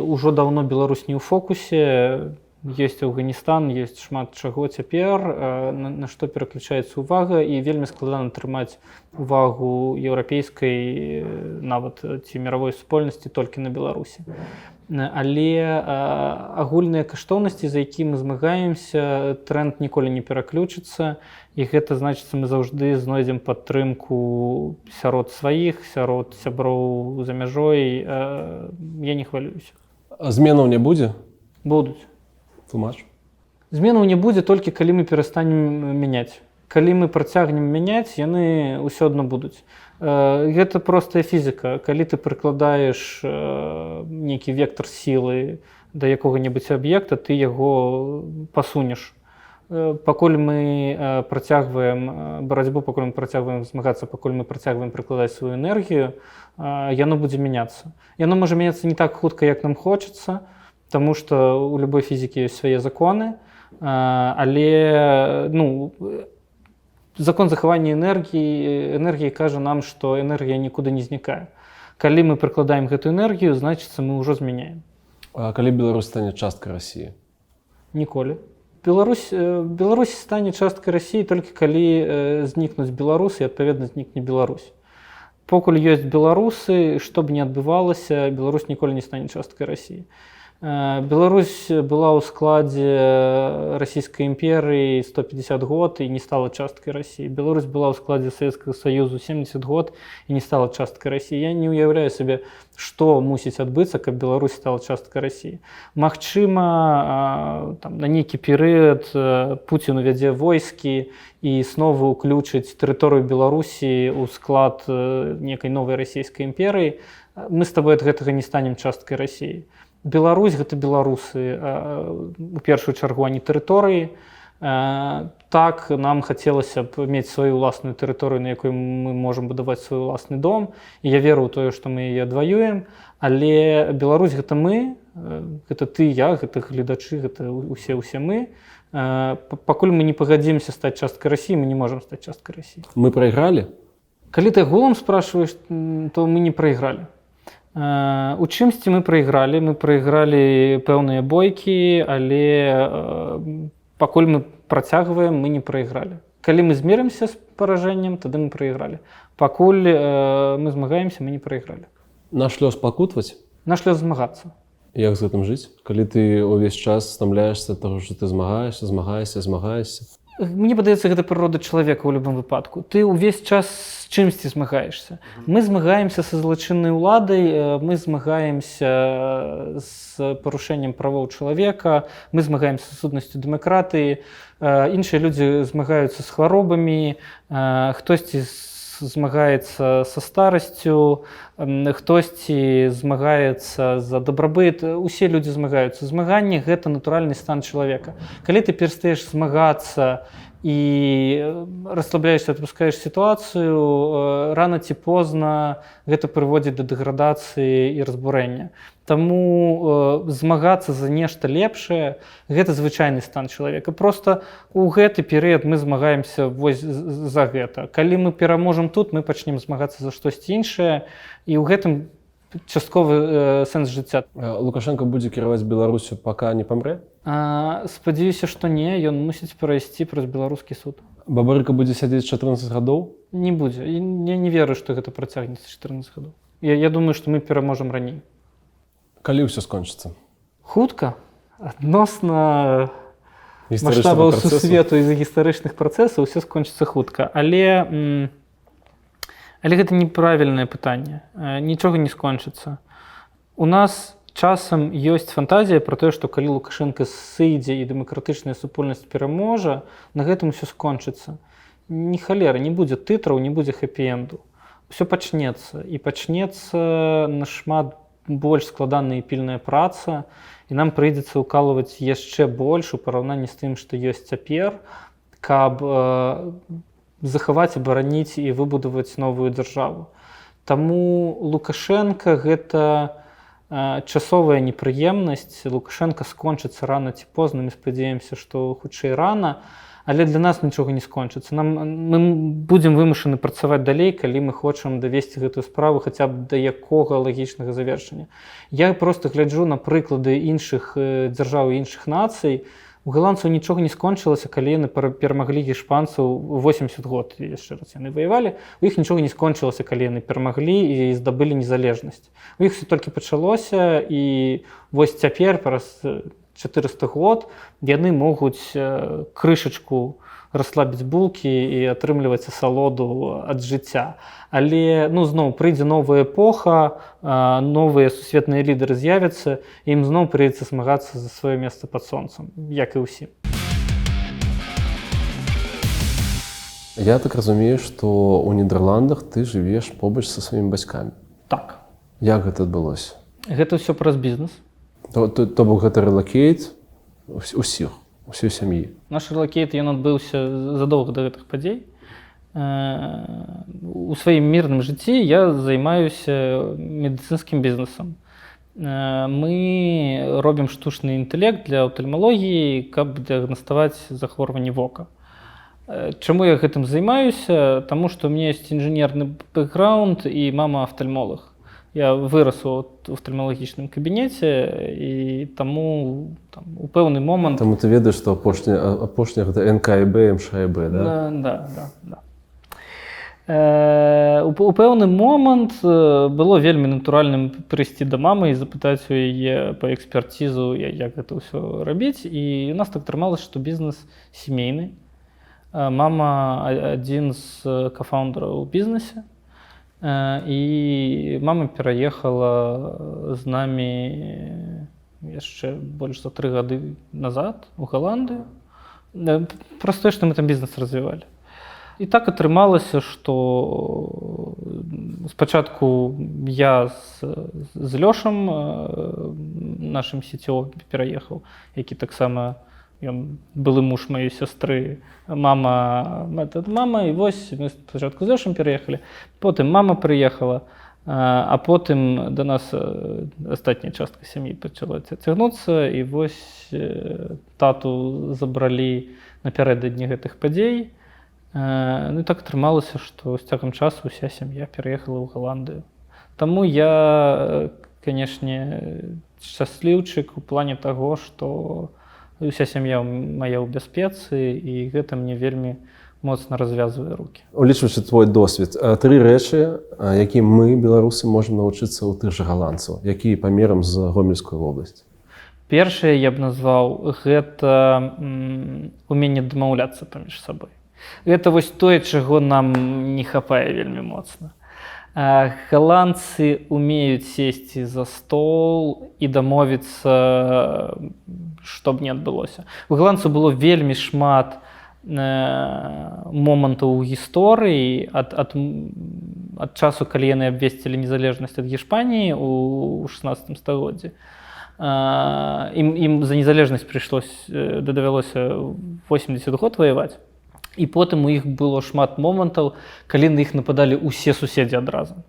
Speaker 2: ўжо даўно Беларусь не ў фокусе. Ёсць Афганістан, ёсць шмат чаго цяпер, на што пераключаецца ўвага, і вельмі складана трымаць увагу еўрапейскай, нават ці міравой супольнасці толькі на Беларусі. Але агульныя каштоўнасці, за які мы змагаемся, тренд ніколі не пераключыцца, і гэта значыцца, мы заўжды знойдзем падтрымку сярод сваіх, сярод сяброў за мяжой. Я не хвалююся.
Speaker 1: Зменаў не будзе?
Speaker 2: Будуць.
Speaker 1: Тлумач.
Speaker 2: Зменаў не будзе толькі калі мы перастанем мяняць. Калі мы працягнем мяняць, яны ўсё адно будуць. Гэта простая фізіка. Калі ты прыкладаеш нейкі вектор сілы да якога-небудзь аб'екта, ты яго пасунеш. Пакуль мы працягваем барацьбу, пакуль мы працягваем змагацца, пакуль мы працягваем прыкладаць сваю энергію, яно будзе мяняцца. Яно можа мяняцца не так хутка, як нам хочацца, тому што у любой фізікі ёсць свае законы, але закон захавання энергіі кажа нам, што энергія нікуды не знікае. Калі мы прыкладаем гэтую энергію, значыцца, мы ўжо змяняем.
Speaker 1: А калі Беларусь стане часткай Расіі?
Speaker 2: Ніколі. Беларусь стане часткай Расіі толькі калі знікнуць беларусы, і адпаведна знікне Беларусь. Покуль ёсць беларусы, што б ні адбывалася, Беларусь ніколі не стане часткай Расіі. Беларусь была ў складзе Расійскай імперыі 150 год і не стала часткай Расіі. Беларусь была ў складзе Савецкага Саюзу 70 год і не стала часткай Расіі. Я не ўяўляю сабе, што мусіць адбыцца, каб Беларусь стала часткай Расіі. Магчыма, на нейкі перыяд Пуцін увядзе войскі і знову ўключыць тэрыторыю Беларусі ў склад некай новай расійскай імперыі. Мы з табой ад гэтага не станем часткай Расіі. Беларусь – гэта беларусы, у першую чаргу, а не тэрыторыі. Так, нам хацелася б мець сваю ўласную тэрыторыю, на якой мы можам будаваць свой уласны дом. І я веру ў тое, што мы яе адваюем. Але Беларусь – гэта мы, гэта ты, я, гэта гледачы, гэта усе мы. Пакуль мы не пагадзімся стаць часткай Расіі, мы не можам стаць часткай Расіі.
Speaker 1: Мы прайгралі?
Speaker 2: Калі ты агулам спрашиваеш, то мы не прайгралі. У чымсьці мы прайгралі пэўныя бойкі, але пакуль мы працягваем, мы не прайгралі. Калі мы змерымся з паражэннем, тады мы прайгралі. Пакуль мы змагаемся, мы не прайгралі.
Speaker 1: Наш лёс пакутваць?
Speaker 2: Наш лёс змагацца.
Speaker 1: Як з гэтым жыць? Калі ты ўвесь час стамляешся ад таго, што ты змагаешся.
Speaker 2: Мне падаецца, гэта прырода чалавека ў любым выпадку. Ты ўвесь час з чымсьці змагаешся. Мы змагаемся са злачыннай уладай, мы змагаемся з парушэннем правоў чалавека, мы змагаемся з сутнасцю дэмакратыі, іншыя людзі змагаюцца з хваробамі, хтосьці змагаецца са старасцю, хтосьці змагаецца за дабрабыт. Усе людзі змагаюцца. Змаганне – гэта натуральны стан чалавека. Калі ты перастаеш змагацца і расслабляешся, адпускаеш сітуацыю, рана ці позна гэта прыводзіць да дэградацыі і разбурэння. Таму змагацца за нешта лепшае – гэта звычайны стан чалавека. Проста у гэты перыяд мы змагаемся вось за гэта. Калі мы пераможам тут, мы пачнем змагацца за штосьці іншае, і ў гэтым частковы сэнс жыцця.
Speaker 1: Лукашенко будзе кіраваць Беларусю, пака не памрэ?
Speaker 2: Спадзяюся, што не, ён мусіць прайсці праз беларускі суд.
Speaker 1: Бабарыка будзе сядзець 14 гадоў?
Speaker 2: Не будзе. Я не веру, што гэта працягнецца 14 гадоў. Я думаю, што мы пераможам раней.
Speaker 1: Калі ўсё скончыцца?
Speaker 2: Хутка. Адносна маштабаў сусвету і гістарычных працэсаў ўсё скончыцца хутка. Але гэта неправільнае пытанне. Нічога не скончыцца. У нас часам ёсць фантазія пра тое, што калі Лукашенко сыдзе і дэмакратычная супольнасць пераможа, на гэтым усё скончыцца. Ні халера, не будзе тытраў, не будзе хэпі-энду. Усё пачнецца. І пачнецца нашмат больш складаная і пільная праца, і нам прыйдзецца ўкалваць яшчэ больш у параўнанні з тым, што ёсць цяпер, каб захаваць, абараніць і выбудаваць новую дзяржаву. Таму Лукашенка гэта часовая непрыемнасць. Лукашенка скончыцца рана ці позна, мы спадзяемся, што хутчэй рана, але для нас нічога не скончыцца. Мы будзем вымушаны працаваць далей, калі мы хочам давесці гэтую справу хаця б да якога лагічнага завершання. Я проста гляджу на прыклады іншых дзяржаў і іншых нацый. У галандцаў нічога не скончылася, калі яны перамаглі іспанцаў 80 год, яшчэ раз яны ваявалі. У іх нічога не скончылася, калі яны перамаглі і здабылі незалежнасць. У іх все толькі пачалося, і вось цяпер, праз 400 год, яны могуць крышачку расслабіць булкі і атрымліваць асалоду ад жыцця. Але зноў прыйдзе новая эпоха, новыя сусветныя лідары з'явяцца, і ім зноў прыйдзецца змагацца за сваё месца пад сонцам, як і ўсім.
Speaker 1: Я так разумею, што ў Нідерландах ты жывеш побач са сваімі бацькамі.
Speaker 2: Так.
Speaker 1: Як гэта адбылося?
Speaker 2: Гэта ўсё праз бізнес.
Speaker 1: То бок гэта рэлакейт усіх, усёй сям'і.
Speaker 2: Наш рэлакейт, ён адбыўся задоўга да гэтых падзей. У сваім мірным жыцці я займаюся медыцынскім бізнесам. Мы робім штучны інтэлект для офтальмалогіі, каб дыягнаставаць захворванні вока. Чаму я гэтым займаюся? Таму што ў мяне ёсць інжынерны бэкграунд і мама офтальмолог. Я вырас у офтальмалагічным кабінеце, і таму у пэўны момант...
Speaker 1: Таму ты ведаеш, што апошняя гэта НКБ, МШБ, да?
Speaker 2: Да. У пэўны момант было вельмі натуральным прыйсці да мамы і запытаць у яе па экспертизу, як гэта ўсё рабіць. І у нас так атрымалася, што бізнес сямейны. Мама адзін з кафаундераў у бізнесе. І мама пераехала з намі яшчэ больш за 3 гады назад у Галандыю. Праз тое, што мы там бізнес развівалі. І так атрымалася, што спачатку я з Лёшам, нашым CTO, пераехаў, які таксама ён былы муж маёй сястры, мама, і вось мы спачатку з Лёшам пераехалі, потым мама прыехала, а потым да нас астатняя частка сям'і пачала цягнуцца, і вось тату забралі напярэдадні гэтых падзей. І так атрымалася, што з цягам часу ўся сям'я пераехала ў Галандыю. Таму я, канешне, шчасліўчык у плане таго, што уся сям'я мая ў бяспецы, і гэта мне вельмі моцна развязвае рукі.
Speaker 1: Улічваючы твой досвед, 3 рэчы, якія мы, беларусы, можам навучыцца ў тых жа галандцаў, якія памерам з Гомельскай вобласці.
Speaker 2: Першае я б назваў, гэта уменне дамаўляцца паміж сабой. Гэта вось тое, чаго нам не хапае вельмі моцна. Галандцы умеюць сесці за стол і дамовіцца, што б не адбылося. У галандцаў было вельмі шмат момантаў у гісторыі ад часу, калі яны абвесцілі незалежнасць ад Іспаніі ў 16 стагоддзі. Ім за незалежнасць давялося 80 год ваяваць. І потым у іх было шмат момантаў, калі на іх нападалі ўсе суседзі адразу.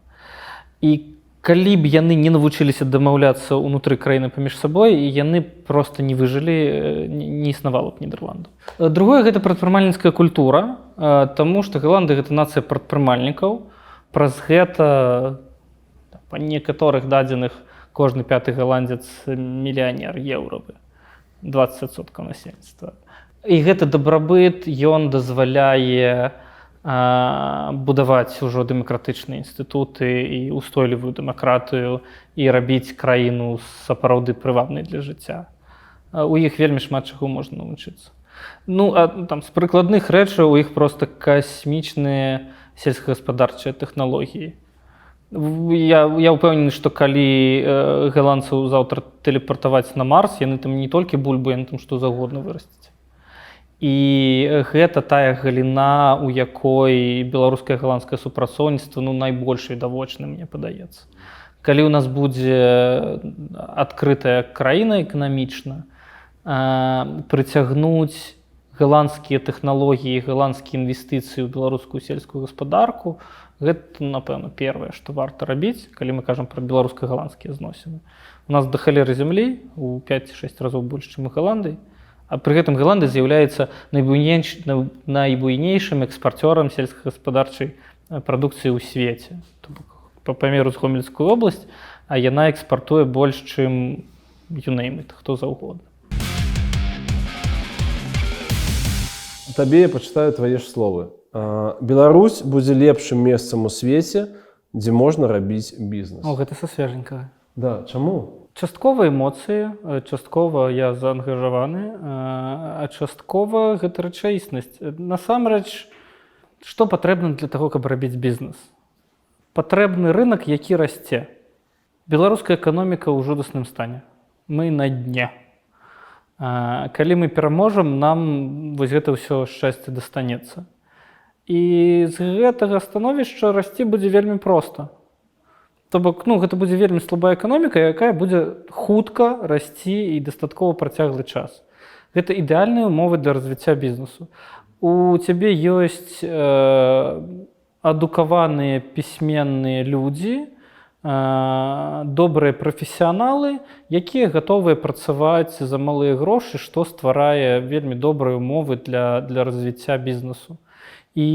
Speaker 2: І калі б яны не навучыліся дамаўляцца ўнутры краіны паміж сабой, яны проста не выжылі, не існавала б Нідерландаў. Другое, гэта прадпрымальніцкая культура, таму што Галанды гэта нацыя прадпрымальнікаў. Праз гэта, па некаторых дадзеных, кожны 5-ы галандзец мільянер еўравы, 20% насельніцтва. І гэты дабрабыт, ён дазваляе будаваць ужо дэмакратычныя інстытуты і устойлівую дэмакратыю і рабіць краіну сапраўды прывабнай для жыцця. У іх вельмі шмат чаго можна навучыцца. З прыкладных рэчаў у іх проста касмічныя сельскагаспадарчыя тэхналогіі. Я ўпэўнены, што калі галандцаў заўтра тэлепартаваць на Марс, яны там не толькі бульбу, яны там што заўгодна вырасцяць. І гэта тая галіна, у якой беларускае галандскае супрацоўніцтва найбольш відавочным, мне падаецца. Калі ў нас будзе адкрытая краіна эканамічна, прыцягнуць голландскія тэхналогіі, голландскія інвестыцыі ў беларускую сельскую гаспадарку, гэта, напэўна, першае, што варта рабіць, калі мы кажам пра беларуска-голландскія зносіны. У нас да халеры зямлі у 5-6 разоў больш, чым у Голландыі, а пры гэтым Голландыя з'яўляецца найбуйнейшым экспарцёрам сельскагаспадарчай прадукцыі ў свеце. Па памеру з Гомельскую обласць, а яна экспартуе больш, чым you-name-it, хто заўгодна.
Speaker 1: Табе я пачытаю твае ж словы. Беларусь будзе лепшым месцам у свеце, дзе можна рабіць бізнес.
Speaker 2: О, гэта са свеженькага.
Speaker 1: Да, чаму?
Speaker 2: Часткова эмоцыі, часткова я заангажаваны, а часткова гэта рэчаіснасць. Насамрэч, што патрэбна для таго, каб рабіць бізнес? Патрэбны рынак, які расце. Беларуская эканоміка ў жудасным стане. Мы на дне. Калі мы пераможам, нам вось гэта ўсё шчасце дастанецца. І з гэтага становішча расці будзе вельмі проста. То бок, гэта будзе вельмі слабая эканоміка, якая будзе хутка расці і дастаткова працяглы час. Гэта ідэальныя ўмовы для развіцця бізнесу. У цябе ёсць адукаваныя пісьменныя людзі, добрыя прафесіяналы, якія гатовыя працаваць за малыя грошы, што стварае вельмі добрыя ўмовы для развіцця бізнесу. І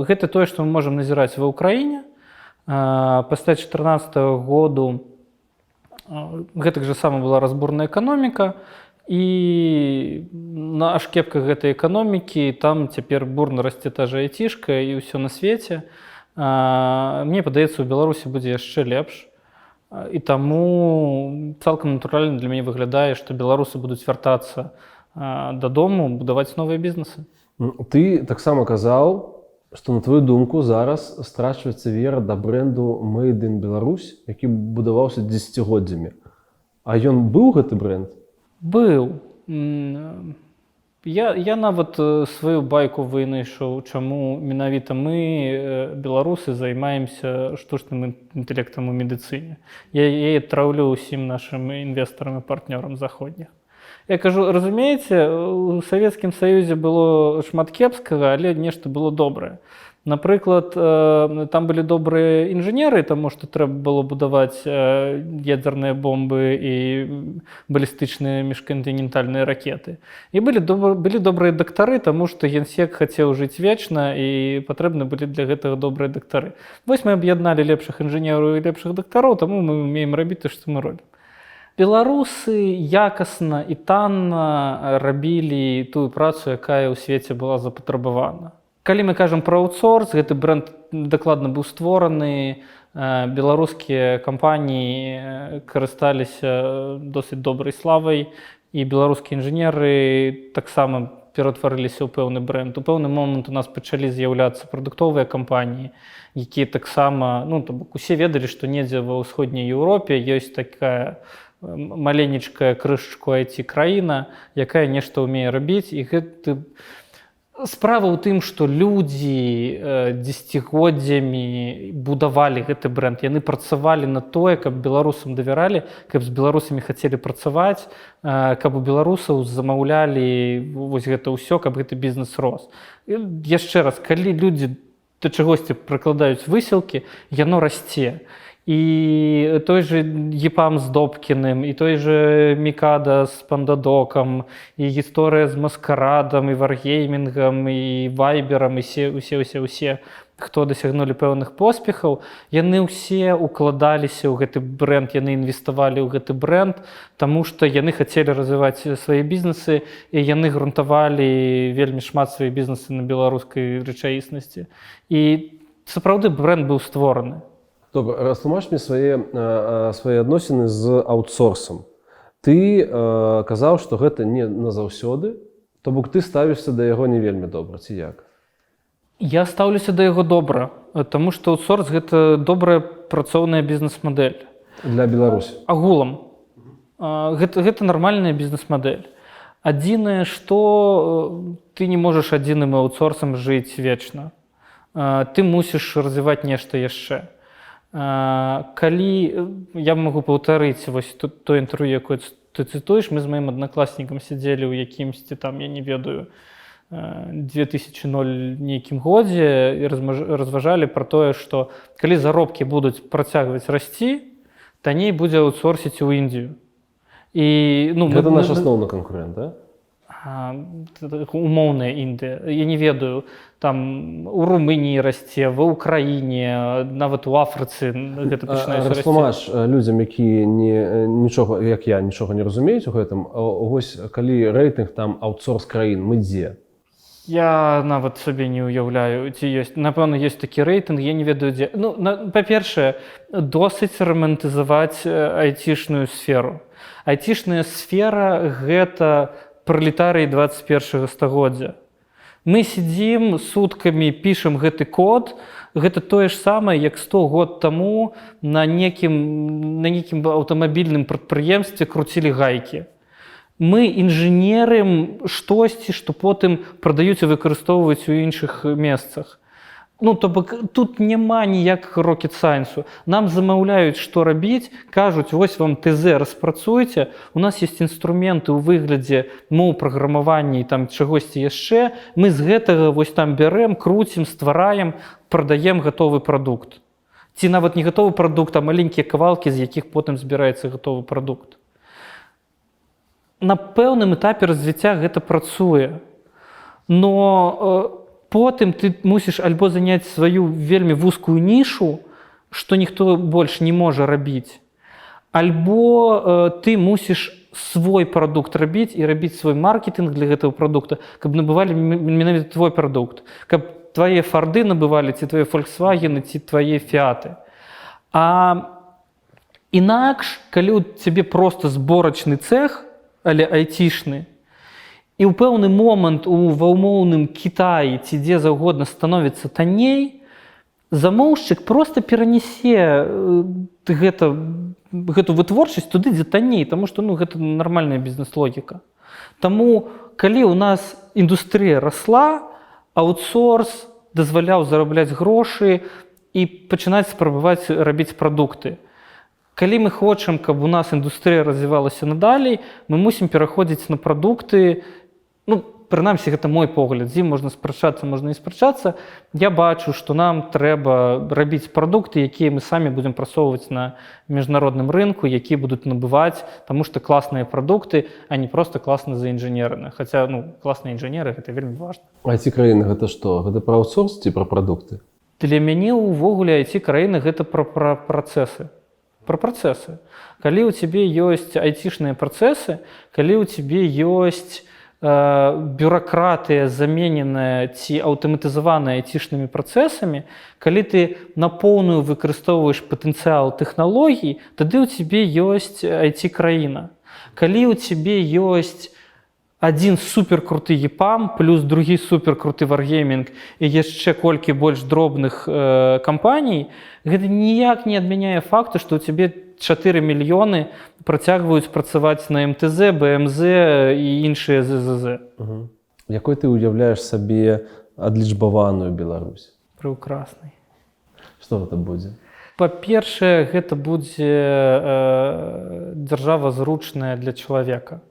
Speaker 2: гэта тое, што мы можам назіраць ва ўкраіне. Пасля 2014 году гэтак жа сама была разбурная эканоміка, і на ашкепках гэтай эканомікі там цяпер бурна расце та жа айцішка і ўсё на свеце. Мне падаецца, у Беларусі будзе яшчэ лепш. І таму цалкам натуральна для мяне выглядае, што беларусы будуць вяртацца дадому, будаваць новыя бізнесы.
Speaker 1: Ты таксама казаў, што, на твою думку, зараз страчваецца вера да брэнду Made in Беларусь, які будаваўся дзесяцігоддзямі. А ён быў, гэты брэнд?
Speaker 2: Быў. Я нават сваю байку вынайшоў, чаму менавіта мы, беларусы, займаемся штучным інтэлектам у медыцыне. Я яе траўлю ўсім нашым інвестарам і партнёрам заходніх. Я кажу, разумееце, у Савецкім Саюзе было шмат кепскага, але нешта было добрае. Напрыклад, там былі добрыя інжынеры, таму што трэба было будаваць ядзерныя бомбы і балістычныя міжкантынентальныя ракеты. І былі добрыя дактары, таму што генсек хацеў жыць вечна і патрэбны былі для гэтага добрыя дактары. Вось мы аб'ядналі лепшых інжынераў і лепшых дактароў, таму мы ўмеем рабіць тое, што мы робім. Беларусы якасна і танна рабілі тую працу, якая ў свеце была запатрабавана. Калі мы кажам пра аутсорс, гэты брэнд дакладна быў створаны, беларускія кампаніі карысталіся досыць добрай славай, і беларускія інжынеры таксама ператварыліся ў пэўны брэнд. У пэўны момант у нас пачалі з'яўляцца прадуктовыя кампаніі, якія таксама, то бок усе ведалі, што недзе ва ўсходняй Еўропе ёсць такая маленечкая крышачку IT-краіна, якая нешта ўмее рабіць, і гэта справа ў тым, што людзі дзесяцігоддзямі будавалі гэты брэнд. Яны працавалі на тое, каб беларусам давяралі, каб з беларусамі хацелі працаваць, каб у беларусаў замаўлялі вось гэта ўсё, каб гэты бізнес рос. І яшчэ раз, калі людзі да чагосьці прыкладаюць высілкі, яно расце. І той же Епам з Добкіным, і той же Мікада з Пандадокам, і гісторыя з Маскарадам, і Варгеймінгам, і Вайберам, і усе, хто дасягнулі пэўных поспехаў, яны ўсе укладаліся ў гэты брэнд, яны інвеставалі ў гэты брэнд, таму што яны хацелі развіваць свае бізнесы, і яны грунтавалі вельмі шмат свае бізнесы на беларускай рэчаіснасці. І сапраўды брэнд быў створаны.
Speaker 1: Добра, растлумач мне свае адносіны з аутсорсам. Ты казаў, што гэта не назаўсёды, то бок ты ставішся да яго не вельмі добра, ці як?
Speaker 2: Я стаўлюся да яго добра, таму што аутсорс – гэта добрая працоўная бізнес-мадэль.
Speaker 1: Для Беларусі?
Speaker 2: Агулам. Гэта нармальная бізнес-мадэль. Адзінае, што ты не можаш адзіным аутсорсам жыць вечна. Ты мусіш развіваць нешта яшчэ. Калі я могу паўтарыць вось то інтэрв'ю, якое ты цытуеш, мы з маім аднакласнікам сядзелі ў якімсьці там, я не ведаю, 2000 нейкім годзе і разважалі пра тое, што калі заробкі будуць працягваць расці, танней будзе аутсорсіць у Індію. І, ну,
Speaker 1: Гэта наш асноўны канкурент, да?
Speaker 2: Умоўная Індыя. Я не ведаю, там у Румыніі расце, ва Ўкраіне, нават у Афрыцы гэта пачынаюць расці.
Speaker 1: Растлумач людзям, якія нічога, як я, нічога не разумеюць у гэтым, вось калі рэйтынг там аутсорс краін, мы дзе?
Speaker 2: Я нават сабе не ўяўляю, ці ёсць. Напэўна, ёсць такі рэйтынг, я не ведаю дзе. Ну, па-першае, досыць рамантызаваць айцішную сферу. Айцішная сфера – гэта пралетарыі 21 стагоддзя. Мы сидзім суткамі, пішам гэты код, гэта тое ж самае, як 100 год таму на нейкім аўтамабільным прадпрыемстве круцілі гайкі. Мы інжынерым штосьці, што потым прадаюць і выкарыстоўваюць у іншых месцах. Ну, то бок, тут няма ніякага рокет-сайнсу. Нам замаўляюць, што рабіць, кажуць, вось вам ТЗ распрацуйце, у нас ёсць інструменты ў выглядзе моў праграмавання і там чагосьці яшчэ, мы з гэтага вось там бярэм, круцім, ствараем, прадаем гатовы прадукт. Ці нават не гатовы прадукт, а маленькія кавалкі, з якіх потым збіраецца гатовы прадукт. На пэўным этапе развіцця гэта працуе, но потым ты мусіш альбо заняць сваю вельмі вузкую нішу, што ніхто больш не можа рабіць, альбо ты мусіш свой прадукт рабіць і рабіць свой маркетинг для гэтага прадукта, каб набывалі менавіта твой прадукт, каб твае Фарды набывалі, ці твае Фольксвагены, ці твае Фіаты. А інакш, калі ў цябе проста зборачны цэх, але айцішны, і ў пэўны момант ва ўмоўным Кітаі ці дзе заўгодна становіцца танней, замоўшчык проста перанясе гэту вытворчасць туды, дзе танней, таму што гэта нармальная бізнес-логіка. Таму, калі ў нас індустрыя расла, аутсорс дазваляў зарабляць грошы і пачынаць спрабаваць рабіць прадукты. Калі мы хочам, каб у нас індустрыя развівалася надалей, мы мусім пераходзіць на прадукты. Ну, прынамсі, гэта мой погляд. З ім можна спрачацца, можна не спрачацца. Я бачу, што нам трэба рабіць прадукты, якія мы самі будзем прасоўваць на міжнародным рынку, якія будуць набываць, таму што класныя прадукты, а не проста класна заінжынераны. Хаця, класныя інжынеры гэта вельмі важна.
Speaker 1: IT-краіны гэта што? Гэта пра аутсорс ці пра прадукты?
Speaker 2: Для мяне ўвогуле IT-краіны гэта пра працэсы. Пра працэсы. Калі ў цябе ёсць айцішныя працэсы, калі ў цябе ёсць бюракратыя, замененая ці аўтаматызаваная айцішнымі працэсамі, калі ты на поўную выкарыстоўваеш патэнцыял тэхналогій, тады ў цябе ёсць IT-краіна. Калі ў цябе ёсць адзін суперкруты EPAM плюс другі суперкруты Wargaming і яшчэ колькі больш дробных кампаній, гэта ніяк не адмяняе факту, што ў цябе 4 мільёны працягваюць працаваць на МТЗ, БМЗ і іншыя ЗЗЗ.
Speaker 1: Якой ты ўяўляеш сабе адлічбаваную Беларусь?
Speaker 2: Прекраснай.
Speaker 1: Што гэта будзе?
Speaker 2: Па-першае, гэта будзе дзяржава зручная для чалавека.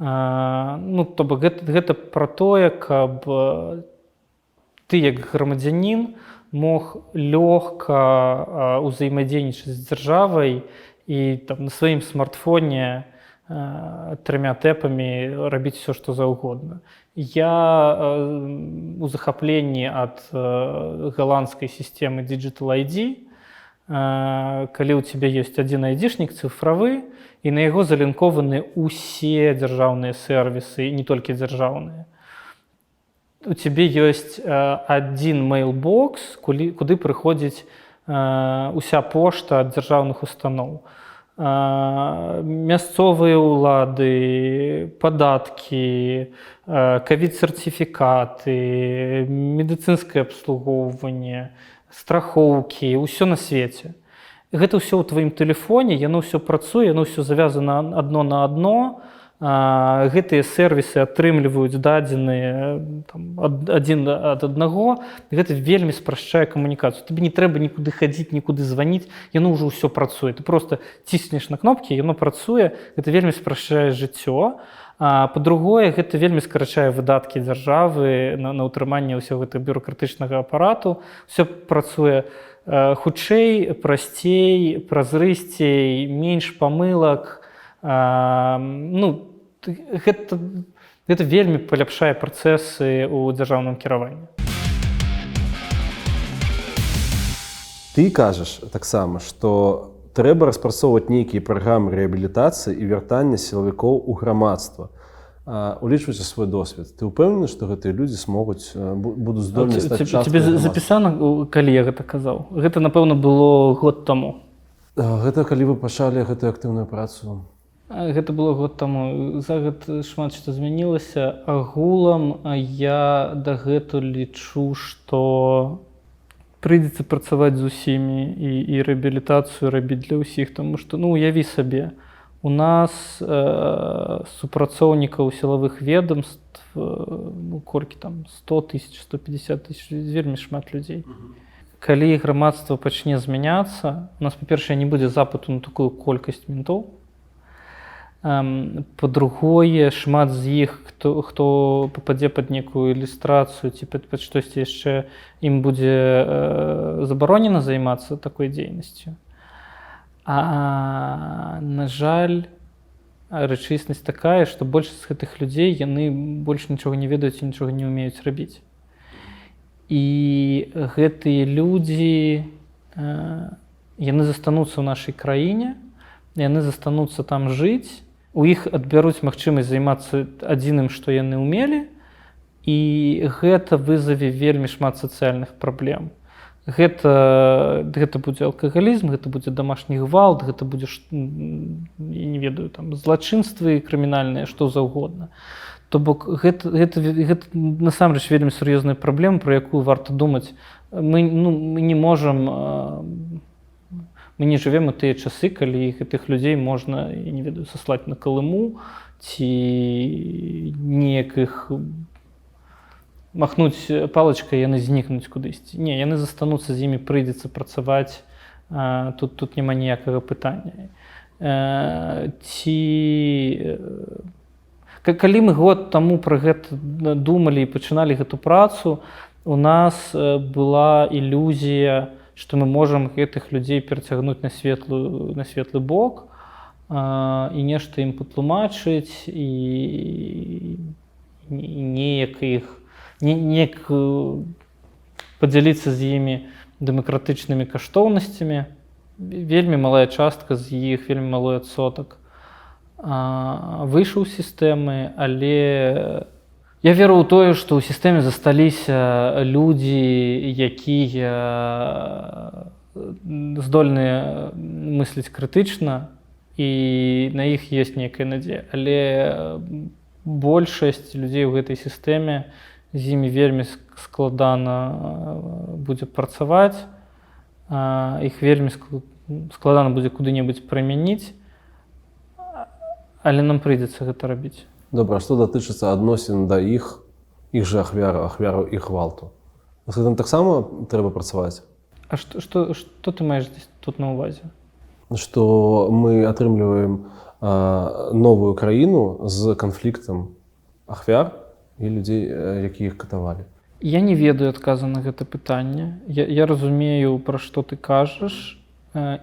Speaker 2: То бок гэта пра тое, каб ты як грамадзянін мог лёгка ўзаемадзейнічаць з дзяржавай і там, на сваім смартфоне 3 тэпамі рабіць все, што заўгодна. Я у захапленні ад галандскай сістэмы Digital ID, калі ў цябе ёсць адзін айдзішнік цыфравы, і на яго залінкованы ўсе дзяржаўныя сервісы, не толькі дзяржаўныя. У цябе ёсць адзін мейлбокс, куды прыходзіць уся пошта ад дзяржаўных устаноў. Мясцовыя ўлады, падаткі, ковід-сертыфікаты, медыцынскае абслугоўванне, страхоўкі, ўсё на свеце. Гэта ўсё ў тваім тэлефоне, яно ўсё працуе, яно ўсё завязана адно на адно. гэтыя сервісы атрымліваюць дадзеныя адзін ад аднаго, гэта вельмі спрашчае камунікацыю. Табе не трэба нікуды хадзіць, нікуды званіць, яно ўжо ўсё працуе. Ты проста ціснеш на кнопкі, яно працуе, гэта вельмі спрашчае жыццё. Па-другое, гэта вельмі скарачае выдаткі дзяржавы на ўтрыманне ўсяго гэтага бюракратычнага апарату. Усё працуе хутчэй, прасцей, празрысцей, менш памылак. Гэта вельмі паляпшае працэсы ў дзяржаўным кіраванні.
Speaker 1: Ты кажаш таксама, што трэба распрацоўваць нейкія праграмы рэабілітацыі і вяртання сілавікоў у грамадства. Улічваючы свой досвед. Ты ўпэўнены, што гэтыя людзі смогуць, будуць здольны стаць часткай
Speaker 2: грамадства? Тебе запісана, калі я гэта казаў? Гэта, напэўна, было год таму.
Speaker 1: Гэта калі вы пачалі гэтую актыўную працу?
Speaker 2: Гэта было год таму. За год шмат што змянілася. Агулам я дагэтуль лічу, што прыйдзецца працаваць з усімі і рэабілітацыю рабіць для ўсіх, таму што, уяві сабе, у нас супрацоўнікаў сілавых ведомств, колькі там, 100 000, 150 000, вельмі шмат людзей. Калі грамадства пачне змяняцца, у нас, па-першае, не будзе запыту на такую колькасць ментоў. Па-другое, шмат з іх, хто пападзе пад некую ілюстрацыю ці пад штосьці яшчэ, ім будзе забаронена займацца такой дзейнасцю. На жаль, рэчаіснасць такая, што большасць гэтых людзей, яны больш нічога не ведаюць і нічога не ўмеюць рабіць. І гэтыя людзі, яны застануцца ў нашай краіне, яны застануцца там жыць, у іх адбяруць магчымасць займацца адзіным, што яны ўмелі, і гэта вызаве вельмі шмат сацыяльных праблем. Гэта будзе алкагалізм, гэта будзе дамашні гвалт, гэта будзе, я не ведаю, злачынствы крымінальныя, што заўгодна. То бок гэта насамрэч вельмі сур'ёзная праблема, пра якую варта думаць. Мы не можам, мы не жывем у тыя часы, калі гэтых людзей можна, я не ведаю, саслаць на Калыму ці неяк іх махнуць палачкай, яны знікнуць кудысьці. Не, яны застануцца, з імі прыйдзецца працаваць, тут няма ніякага пытання. Калі мы год таму пра гэта думалі і пачыналі гэту працу, у нас была ілюзія, што мы можам гэтых людзей перацягнуць на светлы бок і нешта ім патлумачыць і неяк падзяліцца з імі дэмакратычнымі каштоўнасцямі. Вельмі малая частка з іх, вельмі малой адсотак выйшаў з сістэмы, але я веру ў тое, што ў сістэме засталіся людзі, якія здольныя мысліць крытычна, і на іх ёсць нейкая надзея. Але большасць людзей у гэтай сістэме, з імі вельмі складана будзе працаваць, іх вельмі складана будзе куды-небудзь прымяніць, але нам прыйдзецца гэта рабіць.
Speaker 1: Добра, што датычыцца адносін да іх жа ахвяраў і гвалту? З гэтым таксама трэба працаваць?
Speaker 2: А што ты маеш тут на ўвазе?
Speaker 1: Што мы атрымліваем новую краіну з канфліктам ахвяр і людзей, якія іх катавалі.
Speaker 2: Я не ведаю адказу на гэта пытанне. Я разумею, пра што ты кажаш,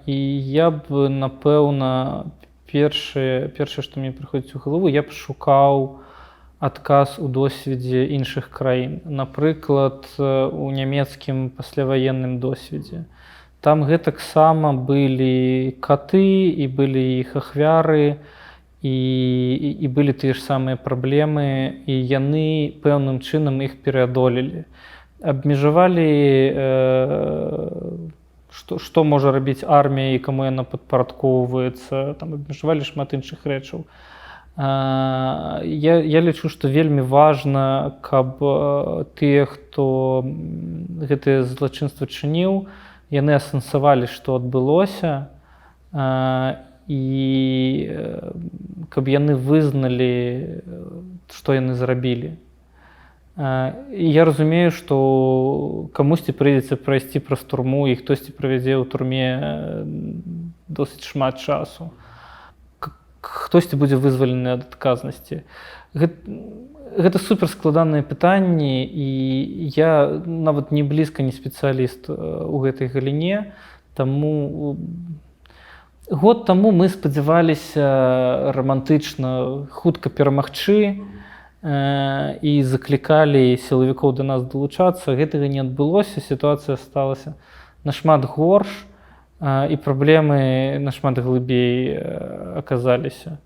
Speaker 2: і я б, напэўна, першае, што мне прыходзіць у галаву, я б шукаў адказ у досведзе іншых краін. Напрыклад, у нямецкім пасляваенным досведзе. Там гэтаксама былі каты, і былі іх ахвяры, і былі тыя ж самыя праблемы, і яны пэўным чынам іх пераадолелі. Абмежавалі, што можа рабіць армія і каму яна падпарадкоўваецца, абмежавалі шмат іншых рэчаў. Я лічу, што вельмі важна, каб тыя, хто гэтае злачынства чыніў, яны асэнсавалі, што адбылося, і каб яны вызналі, што яны зрабілі. І я разумею, што камусьці прыйдзецца прайсці праз турму, і хтосьці правядзе ў турме досыць шмат часу. Хтосьці будзе вызвалены ад адказнасці. Гэта суперскладаныя пытанні, і я нават не блізка не спецыяліст у гэтай галіне, таму год таму мы спадзяваліся рамантычна хутка перамагчы і заклікалі сілавікоў да нас далучацца. Гэтага не адбылося, сітуацыя сталася нашмат горш, і праблемы нашмат глыбей аказаліся.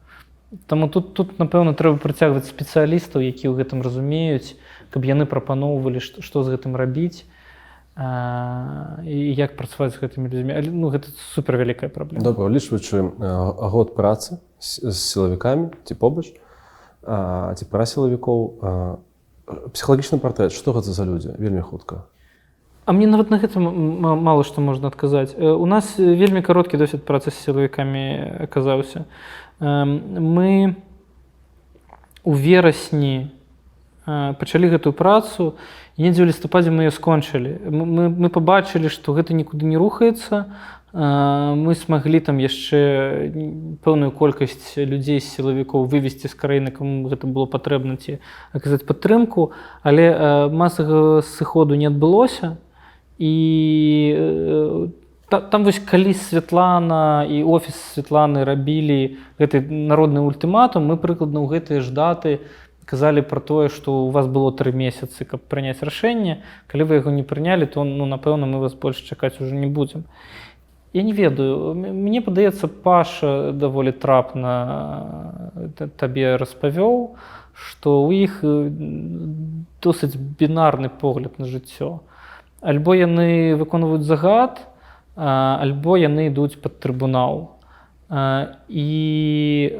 Speaker 2: Таму тут напэўна, трэба прыцягваць спецыялістаў, якія ў гэтым разумеюць, каб яны прапаноўвалі, што з гэтым рабіць і як працаваць з гэтымі людзьмі. Але гэта супервялікая праблема.
Speaker 1: Добра, улічваючы год працы з сілавікамі ці побач, ці пра сілавікоў, псіхалагічны партрэт, што гэта за людзі? Вельмі хутка.
Speaker 2: А мне нават на гэта мала што можна адказаць. У нас вельмі кароткі досвед працы з сілавікамі аказаўся. Мы у верасні пачалі гэтую працу, і недзе ў лістападзе мы яе скончылі. Мы пабачылі, што гэта нікуды не рухаецца. Мы смаглі там яшчэ пэўную колькасць людзей з сілавікоў вывесці з краіны, каму гэта было патрэбна, ці аказаць падтрымку, але масавага сыходу не адбылося. І там вось калі Святлана і офіс Святланы рабілі гэты народны ультыматум, мы прыкладна ў гэтыя ж даты казалі пра тое, што у вас было 3 месяцы, каб прыняць рашэнне. Калі вы яго не прынялі, то, напэўна, мы вас больш чакаць уже не будзем. Я не ведаю, мне падаецца, Паша даволі трапна табе распавёў, што ў іх досыць бінарны погляд на жыццё. Альбо яны выконваюць загад, альбо яны ідуць пад трыбунал. І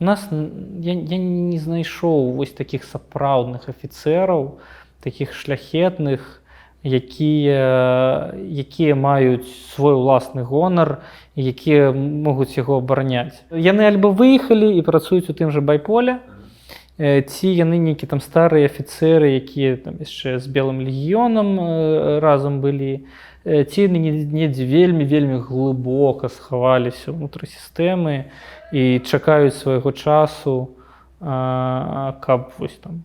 Speaker 2: у нас, я не знайшоў вось такіх сапраўдных афіцэраў, такіх шляхетных, якія маюць свой уласны гонар, якія могуць яго абараняць. Яны альбо выехалі і працуюць у тым жа байполе, ці яны нейкі там старыя афіцэры, якія там яшчэ з Белым легіёнам разам былі, ці недзе вельмі глыбока схаваліся ўнутры сістэмы і чакаюць свайго часу, каб вось там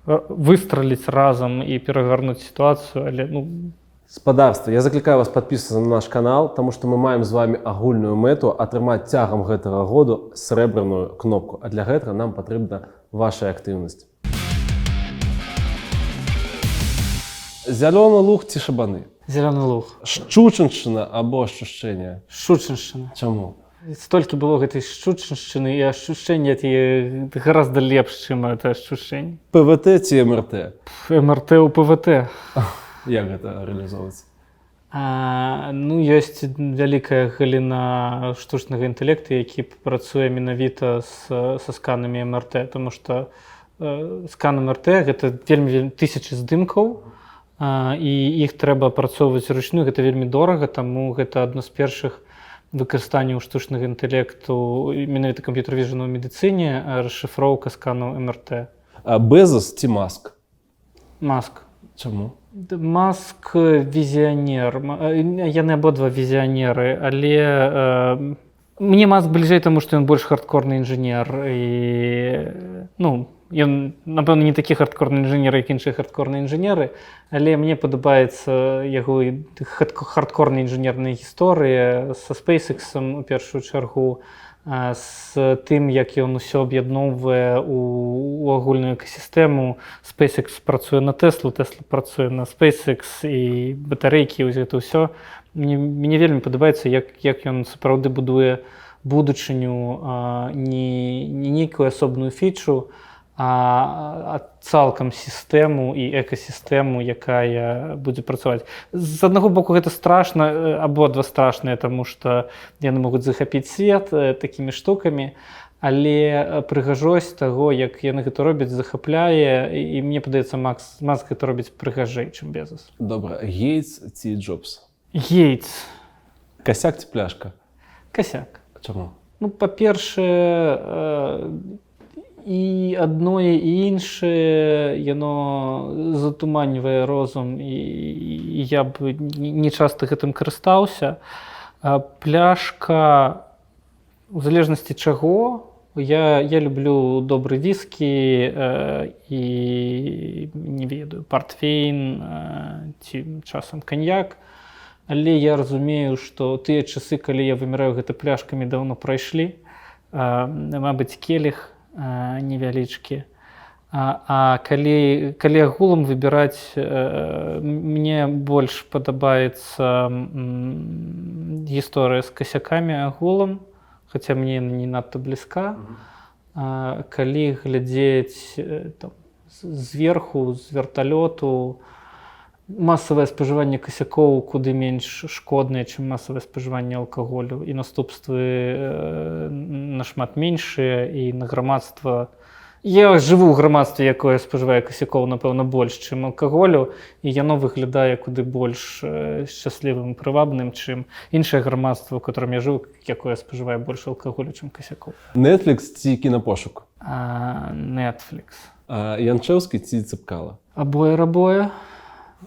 Speaker 2: выстраліць разам і перагарнуць сітуацыю, але
Speaker 1: Спадарства, я заклікаю вас падпісацца на наш канал, таму што мы маем з вами агульную мэту атрымаць цягам гэтага году срэбраную кнопку, а для гэтага нам патрэбна ваша актыўнасць. Зялёны луг ці шабаны?
Speaker 2: Зялёны луг.
Speaker 1: Шчучыншчына або ашчушчэнне?
Speaker 2: Шчучыншчына.
Speaker 1: Чаму?
Speaker 2: Столькі было гэтай шчучыншчыны, і ашчушчэнне гораздо лепш, чым гэта ашчушчэнне.
Speaker 1: ПВТ ці МРТ?
Speaker 2: МРТ ў ПВТ.
Speaker 1: Як гэта рэалізоўваецца?
Speaker 2: Ёсць вялікая галіна штучнага інтэлекту, які працуе менавіта са сканамі МРТ, таму што скан МРТ гэта вельмі тысячы здымкаў, і іх трэба апрацоўваць ручную, гэта вельмі дорага, таму гэта адно з першых выкарыстанняў штучнага інтэлекту, менавіта камп'ютэр-віжн у медыцыне, расшыфроўка сканаў МРТ.
Speaker 1: Безос ці Маск?
Speaker 2: Маск.
Speaker 1: Чаму?
Speaker 2: Маск візіянер. Яны абодва візіянеры, але мне Маск бліжэй, таму што ён больш хардкорны інжынер. Ён, напэўна, не такі хардкорны інжынер, як іншыя хардкорныя інжынеры, але мне падабаецца яго хардкорная інжынерная гісторыя са SpaceX у першую чаргу, з тым, як ён усё аб'ядноўвае у агульную экасістэму. SpaceX працуе на Теслу, Тесла працуе на SpaceX, і батарэйкі, вось гэта ўсё. Мне вельмі падабаецца, як ён сапраўды будуе будучыню, не нейкую асобную фічу, а цалкам сістэму і экасістэму, якая будзе працаваць. З аднаго боку, гэта страшна, абодва страшныя, таму што яны могуць захапіць свет такімі штукамі, але прыгажосць таго, як яны гэта робяць, захапляе, і мне падаецца, Маск гэта робіць прыгажэй, чым Безос.
Speaker 1: Добра, Гейтс ці Джобс?
Speaker 2: Гейтс.
Speaker 1: Касяк ці пляшка?
Speaker 2: Косяк.
Speaker 1: Чому?
Speaker 2: Ну, па-перше, і одне, і інше, яно затуманює розум, і я б не часто гэтым карыстаўся. Пляшка, у залежнасці чаго, я люблю добры віскі і, не ведаю, партвейн ці часам каньяк. Але я разумею, што тыя часы, калі я выміраю гэта пляшкамі, даўно прайшлі. Мабыць, келіх невялічкі. А калі агулам выбіраць, мне больш падабаецца гісторыя з касякамі агулам, хаця мне не надта блізка. Калі глядзець зверху, з верталёту, масавае спажыванне касякоў куды менш шкоднае, чым масавае спажыванне алкаголю, і наступствы нашмат меншыя, і на грамадства. Я жыву ў грамадстве, якое спажывае касякоў, напэўна, больш, чым алкаголю, і яно выглядае куды больш шчаслівым, прывабным, чым іншае грамадства, у которым я жыву, якое спажывае больш алкаголю, чым касякоў.
Speaker 1: Netflix ці кінапошук?
Speaker 2: Netflix.
Speaker 1: Янчэўскі ці Цыпкала?
Speaker 2: Абое-рабое.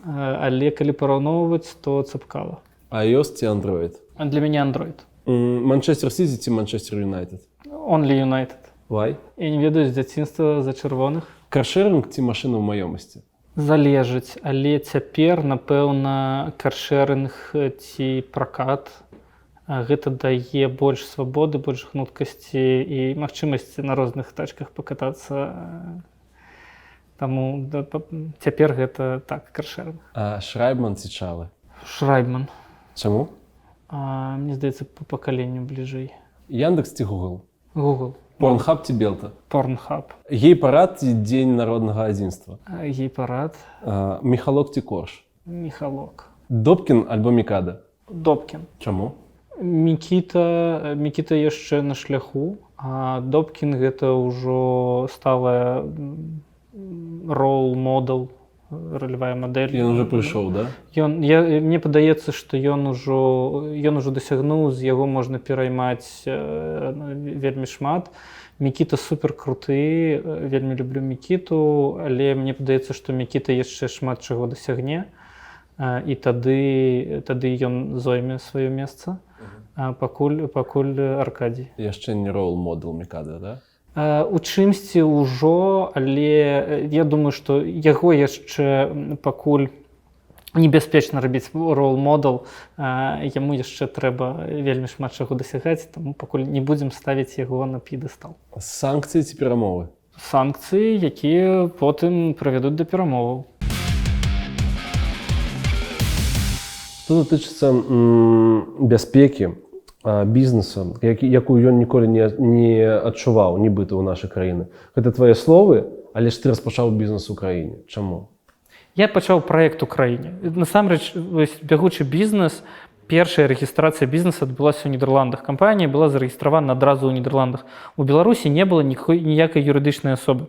Speaker 2: Але калі параўноўваць, то Цыпкала.
Speaker 1: iOS ці Android?
Speaker 2: Для мяне Android.
Speaker 1: Манчестер Сіті ці Манчестер Юнайтед?
Speaker 2: Only United.
Speaker 1: Why?
Speaker 2: Я не ведаю з дзяцінства за чырвоных.
Speaker 1: Каршэринг ці машына ў маёмасці?
Speaker 2: Залежыць, але цяпер, напэўна, каршэринг ці пракат. Гэта дае больш свабоды, больш гнуткасці і магчымасці на розных тачках пакатацца. Таму цяпер гэта так, каршэринг.
Speaker 1: Шрайбман ці Чалы?
Speaker 2: Шрайбман.
Speaker 1: Чаму?
Speaker 2: Мне здаецца, па пакаленню бліжэй.
Speaker 1: Яндекс ці Google?
Speaker 2: Google.
Speaker 1: Порнхаб ці Белта?
Speaker 2: Порнхаб.
Speaker 1: Гей-парад ці Дзень народнага адзінства?
Speaker 2: Гей-парад.
Speaker 1: Міхалок ці Корж?
Speaker 2: Міхалок.
Speaker 1: Добкін альбо Мікада?
Speaker 2: Добкін.
Speaker 1: Чаму?
Speaker 2: Мікіта яшчэ на шляху, а Добкін гэта ўжо сталая рол-модел, ролевая модель.
Speaker 1: Ён уже прыйшоў, да?
Speaker 2: Мне падаецца, што ён ужо дасягнуў, з яго можна пераймаць вельмі шмат. Мікіта супер круты, вельмі люблю Мікіту, але мне падаецца, што Мікіта яшчэ шмат чаго дасягне, і тады ён зойме сваё месца, пакуль Аркадій.
Speaker 1: Яшчэ не рол-модел Мікада, да?
Speaker 2: У чымсьці ўжо, але я думаю, што яго яшчэ пакуль небяспечна рабіць рол-модел, яму яшчэ трэба вельмі шмат чаго дасягаць, таму пакуль не будзем ставіць яго на п'едэстал.
Speaker 1: Санкцыі ці перамовы?
Speaker 2: Санкцыі, якія потым правядуць да перамоваў.
Speaker 1: Што датычыцца бяспекі бізнесу, якую ён ніколі не адчуваў, нібыта ў нашай краіны. Гэта твае словы, але ж ты распачаў бізнес у краіне. Чаму?
Speaker 2: Я пачаў праект у краіне. Насамрэч, бягучы бізнес, першая рэгістрацыя бізнеса адбылася ў Нідерландах. Кампанія была зарэгістравана адразу ў Нідерландах. У Беларусі не было ніякай юрыдычнай асобы.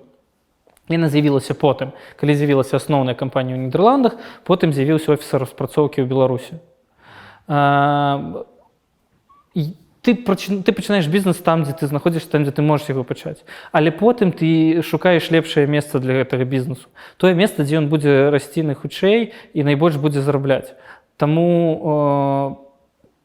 Speaker 2: Яна з'явілася потым. Калі з'явілася асноўная кампанія ў Нідерландах, потым з'явіўся офіс распрацоўкі ў Беларусі. Ты пачынаеш бізнес там, дзе ты знаходзішся, там, дзе ты можаш яго пачаць. Але потым ты шукаеш лепшае месца для гэтага бізнесу. Тое месца, дзе ён будзе расці найхутчэй і найбольш будзе зарабляць. Таму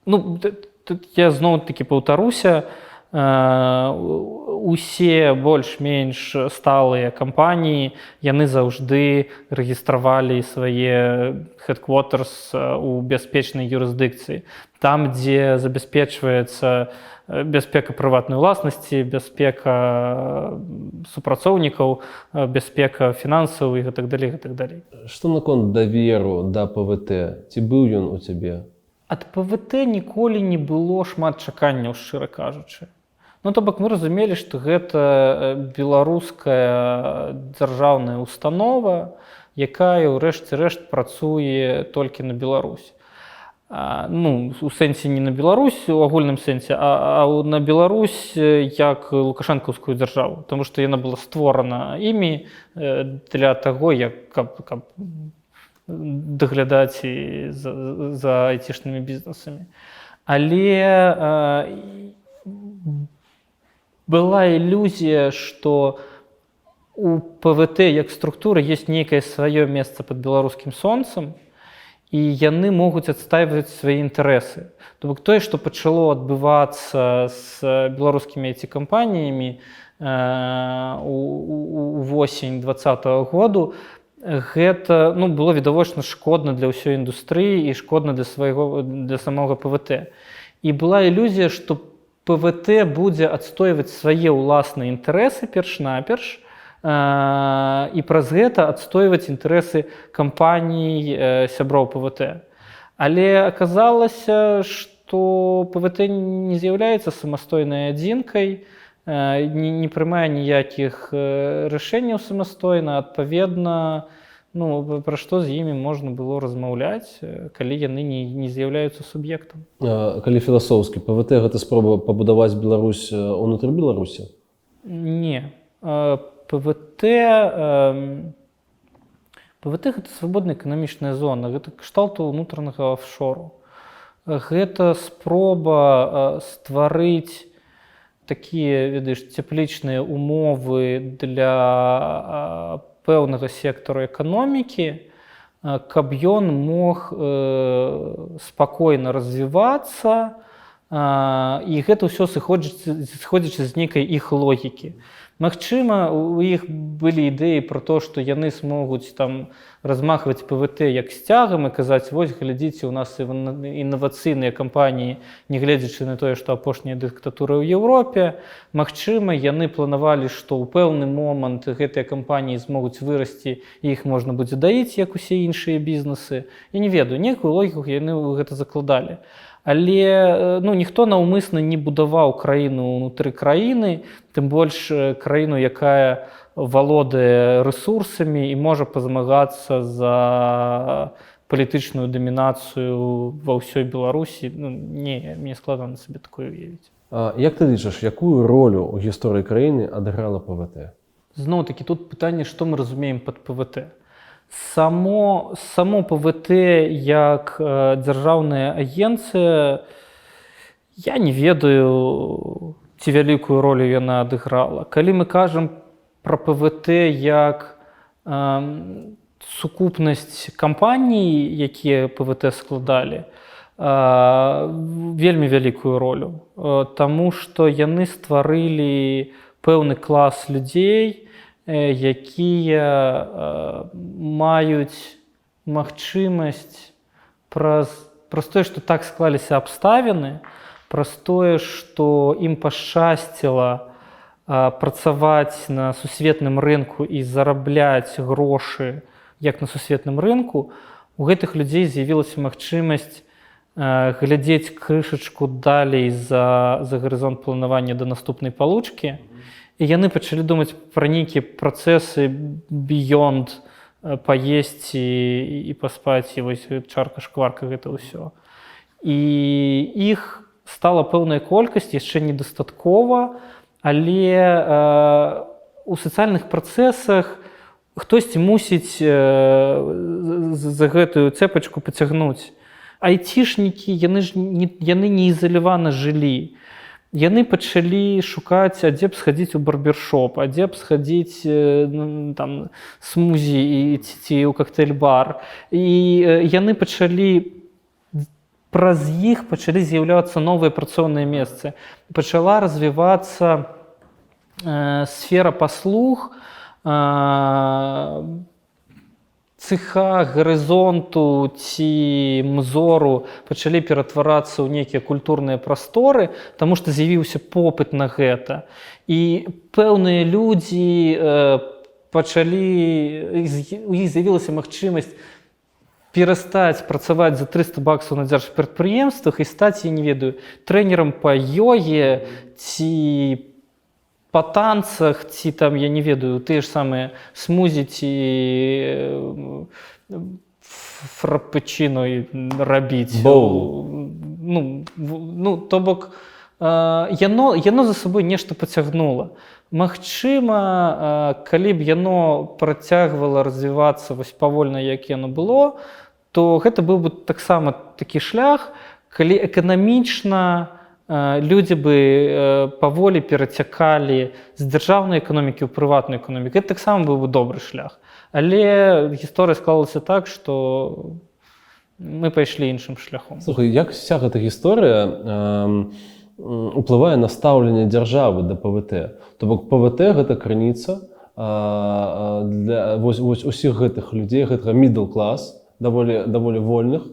Speaker 2: я зноў-такі паўтаруся, усе больш-менш сталыя кампаніі, яны заўжды рэгістравалі свае headquarters у бяспечнай юрысдыкцыі. Там, дзе забяспечваецца бяспека прыватнай уласнасці, бяспека супрацоўнікаў, бяспека фінансаў і гэтак далей.
Speaker 1: Што наконт даверу да ПВТ? Ці быў ён у цябе?
Speaker 2: Ад ПВТ ніколі не было шмат чаканняў, шчыра кажучы. То бок мы разумелі, што гэта беларуская дзяржаўная установа, якая ў рэшце рэшт працуе толькі на Беларусь. У сэнсе не на Беларусь, у агульным сэнсе, а на Беларусь як лукашэнкаўскую дзяржаву, таму што яна была створана імі для таго, каб даглядаць за айцішнымі бізнесамі. Але была ілюзія, што у ПВТ як структуры ёсць нейкае сваё месца пад беларускім сонцам, і яны могуць адстайваць свае інтарэсы. То бок тое, што пачало адбывацца з беларускімі IT-кампаніямі увосень 2020 году, гэта было відавочна шкодна для ўсёй індустрыі і шкодна для самога ПВТ. І была ілюзія, што ПВТ будзе адстойваць свае ўласныя інтарэсы перш-наперш, і праз гэта адстойваць інтарэсы кампаній сяброў ПВТ. Але аказалася, што ПВТ не з'яўляецца самастойнай адзінкай, не прымае ніякіх рашэнняў самастойна, адпаведна, пра што з імі можна было размаўляць, калі яны не з'яўляюцца суб'ектам.
Speaker 1: Калі філасофскі, ПВТ гэта спроба пабудаваць Беларусь унутры Беларусі?
Speaker 2: Не. ПВТ гэта свабодная эканамічная зона, гэта кшталту ўнутранага офшору. Гэта спроба стварыць такія, цеплічныя умовы для пэўнага сектару эканомікі, каб ён мог спакойна развівацца, і гэта ўсё сыходзячы з нейкай іх логікі. Магчыма, у іх былі ідэі пра то, што яны смогуць размахваць ПВТ як сцягам і казаць: вось, глядзіце, у нас інавацыйныя кампаніі, не гледзячы на тое, што апошняя дыктатура ў Еўропе. Магчыма, яны планавалі, што ў пэўны момант гэтыя кампаніі змогуць вырасці, і іх можна будзе даіць, як усе іншыя бізнесы. Я не ведаю, некую логіку яны гэта закладалі. Але ніхто наўмысна не будаваў краіну ўнутры краіны, тым больш краіну, якая валодае рэсурсамі і можа пазмагацца за палітычную дамінацыю ва ўсёй Беларусі. Мне складана сабе такое уявіць.
Speaker 1: Як ты лічыш, якую ролю ў гісторыі краіны адыграла ПВТ?
Speaker 2: Зноў-такі тут пытанне, што мы разумеем пад ПВТ. Само ПВТ як дзяржаўная агенцыя, я не ведаю, ці вялікую ролю яна адыграла. Калі мы кажам пра ПВТ як сукупнасць кампаній, якія ПВТ складалі, вельмі вялікую ролю. Таму што яны стварылі пэўны клас людзей, якія маюць магчымасць праз тое, што так склаліся абставіны, праз тое, што ім пашчасціла працаваць на сусветным рынку і зарабляць грошы, як на сусветным рынку, у гэтых людзей з'явілася магчымасць глядзець крышачку далей за гарызонт планавання да наступнай палучкі. І яны пачалі думаць пра нейкія працэсы beyond паесці і паспаць, і вось чарка шкварка, гэта ўсё. І іх стала пэўная колькасць, яшчэ недастаткова, але у сацыяльных працэсах хтосьці мусіць за гэтую цэпачку пацягнуць. Айцішнікі, яны не ізалявана жылі. Яны пачалі шукаць, а дзе б схадзіць у барбершоп, а дзе б схадзіць смузі ці ў кактэйль-бар. І яны праз іх пачалі з'яўляцца новыя працоўныя месцы. Пачала развівацца сфера паслуг, цыха гарызонту ці мзору пачалі ператварацца ў нейкія культурныя прасторы, таму што з'явіўся попыт на гэта. І пэўныя людзі у іх з'явілася магчымасць перастаць працаваць за $300 на дзяржпрадпрыемствах і стаць, я не ведаю, трэнерам па ёге ці па танцах, ці я не ведаю, тыя ж самыя смузі ці фрапучино рабіць. То бок, яно за сабой нешта пацягнула. Магчыма, калі б яно працягвала развівацца вось павольна, як яно было, то гэта быў бы таксама такі шлях, калі эканамічна людзі бы паволі перацякалі з дзяржаўнай эканомікі ў прыватную эканоміку, гэта таксама быў бы добры шлях. Але гісторыя склалася так, што мы пайшлі іншым шляхом.
Speaker 1: Слухай, як вся гэта гісторыя уплывае на стаўленне дзяржавы да ПВТ? То бок ПВТ гэта крыніца для усіх гэтых людзей, гэтага middle class, даволі вольных.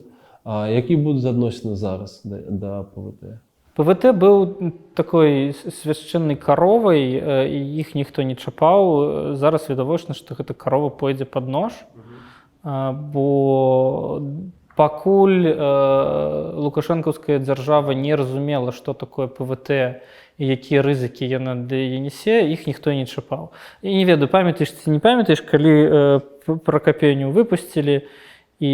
Speaker 1: Які будуць адносіны зараз да ПВТ?
Speaker 2: ПВТ быў такой свяшчэннай каровай, і іх ніхто не чапаў. Зараз відавочна, што гэта карова пойдзе пад нож, бо пакуль лукашэнкаўская дзяржава не разумела, што такое ПВТ і якія рызыкі яна для яе нясе, іх ніхто не чапаў. І не ведаю, памятаеш ці не памятаеш, калі Пракапеню выпусцілі, і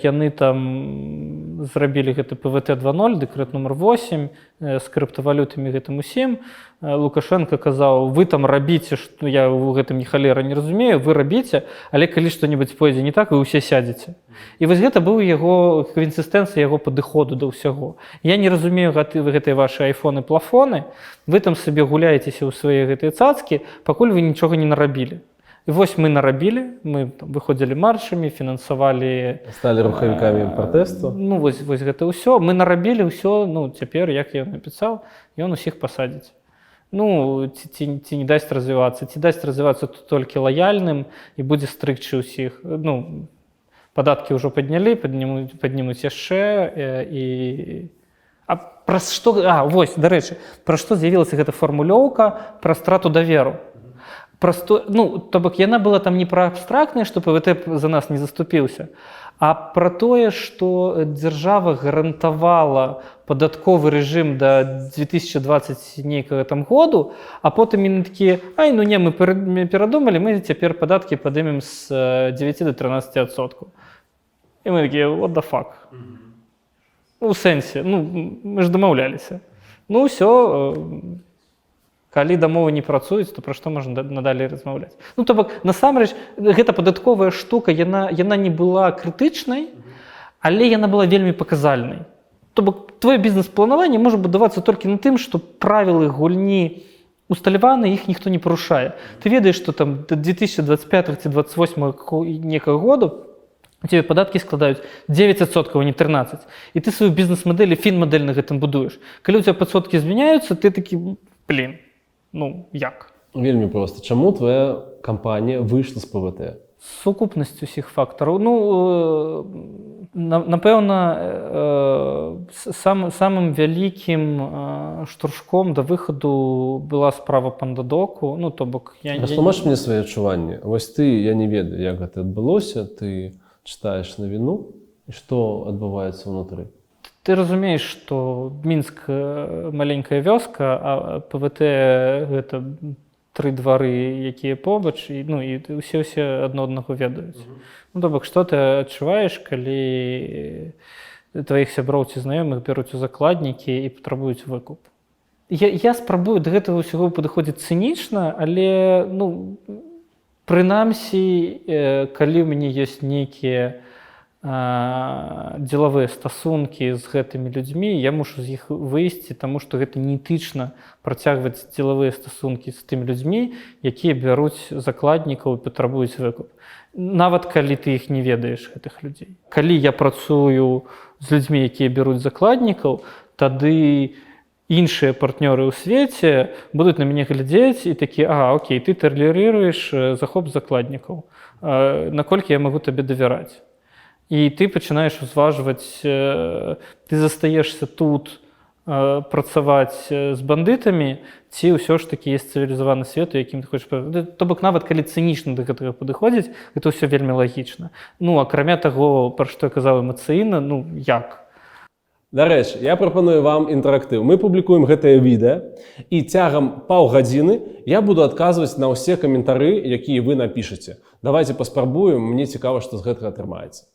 Speaker 2: яны там зрабілі гэты ПВТ 2.0, дэкрэт нумар 8, з крыптавалютамі гэтым усім. Лукашенко казаў, вы там рабіце, што я ў гэтым ні халера не разумею, вы рабіце, але калі што-небудзь пойдзе не так, вы ўсе сядзеце. І вось гэта быў яго квінтэсэнцыя яго падыходу да ўсяго. Я не разумею гэтыя вашы айфоны, плафоны, вы там сабе гуляецеся ў свае гэтыя цацкі, пакуль вы нічога не нарабілі. І вось мы нарабілі, мы выходзілі маршамі, фінансавалі...
Speaker 1: Сталі рухавікамі пратэсту.
Speaker 2: Ну, вось гэта ўсё. Мы нарабілі ўсё, ну, цяпер, як я напісаў, ён усіх пасадзіць. Ну, ці не дасць развівацца. Ці дасць развівацца толькі лаяльным і будзе стрыкчы ўсіх. Ну, падаткі ўжо паднялі, паднімуць яшчэ і... Вось, дарэчы, пра што з'явілася гэта фармулёўка пра страту даверу. То бок яна была там не пра абстрактнае, што ПВТ за нас не заступіўся, а пра тое, што дзяржава гарантавала падатковы рэжым да 2020 нейкага там году, а потым яны такія, мы перадумалі, мы цяпер падаткі падымем з 9 до 13%. І мы такія, what the fuck? У сэнсе, мы ж дамаўляліся. Ну, ўсё... Калі дамовы не працуюць, то пра што можна надалей размаўляць? Ну, то бок, насамрэч, гэта падатковая штука, яна не была крытычнай, але яна была вельмі паказальнай. То бок, твоё бізнес-планаванне можа будавацца толькі на тым, што правілы гульні усталяваны, іх ніхто не парушае. Ты ведаеш, што там да 2025 ці 2028 некага году у тебе падаткі складаюць 9%, а не 13%. І ты сваю бізнес-мадэль і фін-мадэль на гэтым будуеш. Калі у тебя падсоткі змяняюцца, ты такі, як?
Speaker 1: Вельмі проста. Чаму твоя кампанія выйшла з ПВТ?
Speaker 2: Сукупнасць усіх фактараў. Напэўна, самым вялікім штуршком да выхаду была справа Пандадоку. Ну, то бок...
Speaker 1: Растлумач мне свае адчуванні. Вось ты, я не ведаю, як гэта адбылося, ты чытаеш навіну, і што адбываецца ўнутры?
Speaker 2: Ты разумееш, што Мінск маленькая вёска, а ПВТ гэта 3 двары, якія побач, і ўсе адно аднаго ведаюць. Ну, то бок, што ты адчуваеш, калі тваіх сяброў ці знаёмых бяруць у закладнікі і патрабуюць выкуп? Я спрабую да гэтага ўсяго падыходзіць цынічна, але, прынамсі, калі ў мяне ёсць нейкія дзелавыя стасункі з гэтымі людзьмі, я мушу з іх выйсці, таму што гэта неэтычна працягваць дзелавыя стасункі з тымі людзьмі, якія бяруць закладнікаў і патрабуюць выкуп. Нават калі ты іх не ведаеш, гэтых людзей. Калі я працую з людзьмі, якія бяруць закладнікаў, тады іншыя партнёры ў свеце будуць на мяне глядзець і такія, окей, ты талерыруеш захоп закладнікаў. Наколькі я магу табе давяраць? І ты пачынаеш узважваць, ты застаешся тут працаваць з бандытамі, ці ўсё ж такі ёсць цывілізаваны свет, у якім ты хочаш... То бок, нават калі цынічна да гэтага падыходзіць, гэта ўсё вельмі лагічна. Акрамя таго, пра што я казаў эмацыйна, як?
Speaker 1: Дарэчы, я прапаную вам інтэрактыў. Мы публікуем гэтае відэа, і цягам паўгадзіны я буду адказваць на ўсе каментары, якія вы напішаце. Давайце паспрабуем, мне цікава, што з гэтага атрымаецца.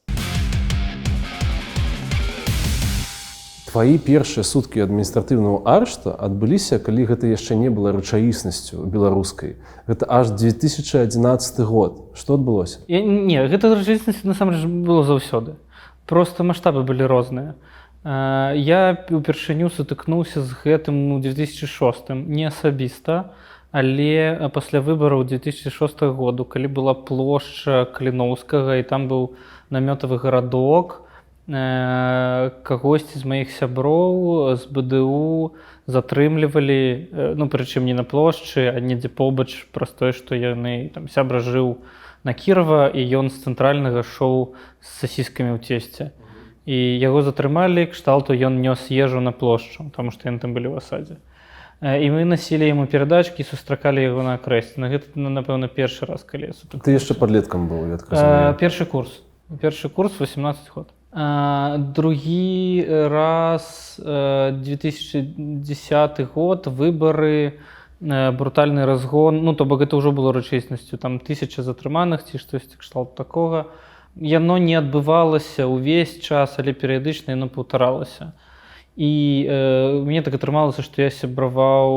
Speaker 1: Твои першыя суткі адміністратыўнага арышта адбыліся, калі гэта яшчэ не было рэчаіснасцю беларускай. Гэта аж 2011 год. Што адбылося?
Speaker 2: Не, гэта рэчаіснасць насамрэч было заўсёды. Проста маштабы былі розныя. Я упершыню сутыкнуўся з гэтым у 2006, не асабіста, але пасля выбараў 2006 году, калі была плошча Каліноўскага і там быў намётавы гарадок, кагосьці з маіх сяброў з БДУ затрымлівалі, ну, прычым не на плошчы, а недзе побач, праз тое, што яны, там, сябра жыў на Кірова, і ён з цэнтральнага шоў з сасіскамі ў цесце. І яго затрымалі, кшталту ён нёс ежу на плошчу, таму што яны там былі ў асадзе. І мы насілі яму перадачкі, сустракалі яго на Акрэсціна. Гэта, напэўна, першы раз, калі я сутыкнуўся.
Speaker 1: Ты яшчэ падлеткам быў, я так разумею.
Speaker 2: Першы курс, 18 год. Другі раз, 2010 год, выбары, брутальны разгон, ну, то бок гэта ўжо было рэчыснасцю, там 1000 затрыманых ці штосьці кшталту такога. Яно не адбывалася ўвесь час, але перыядычна яно паўтаралася. І мне так атрымалася, што я сябраваў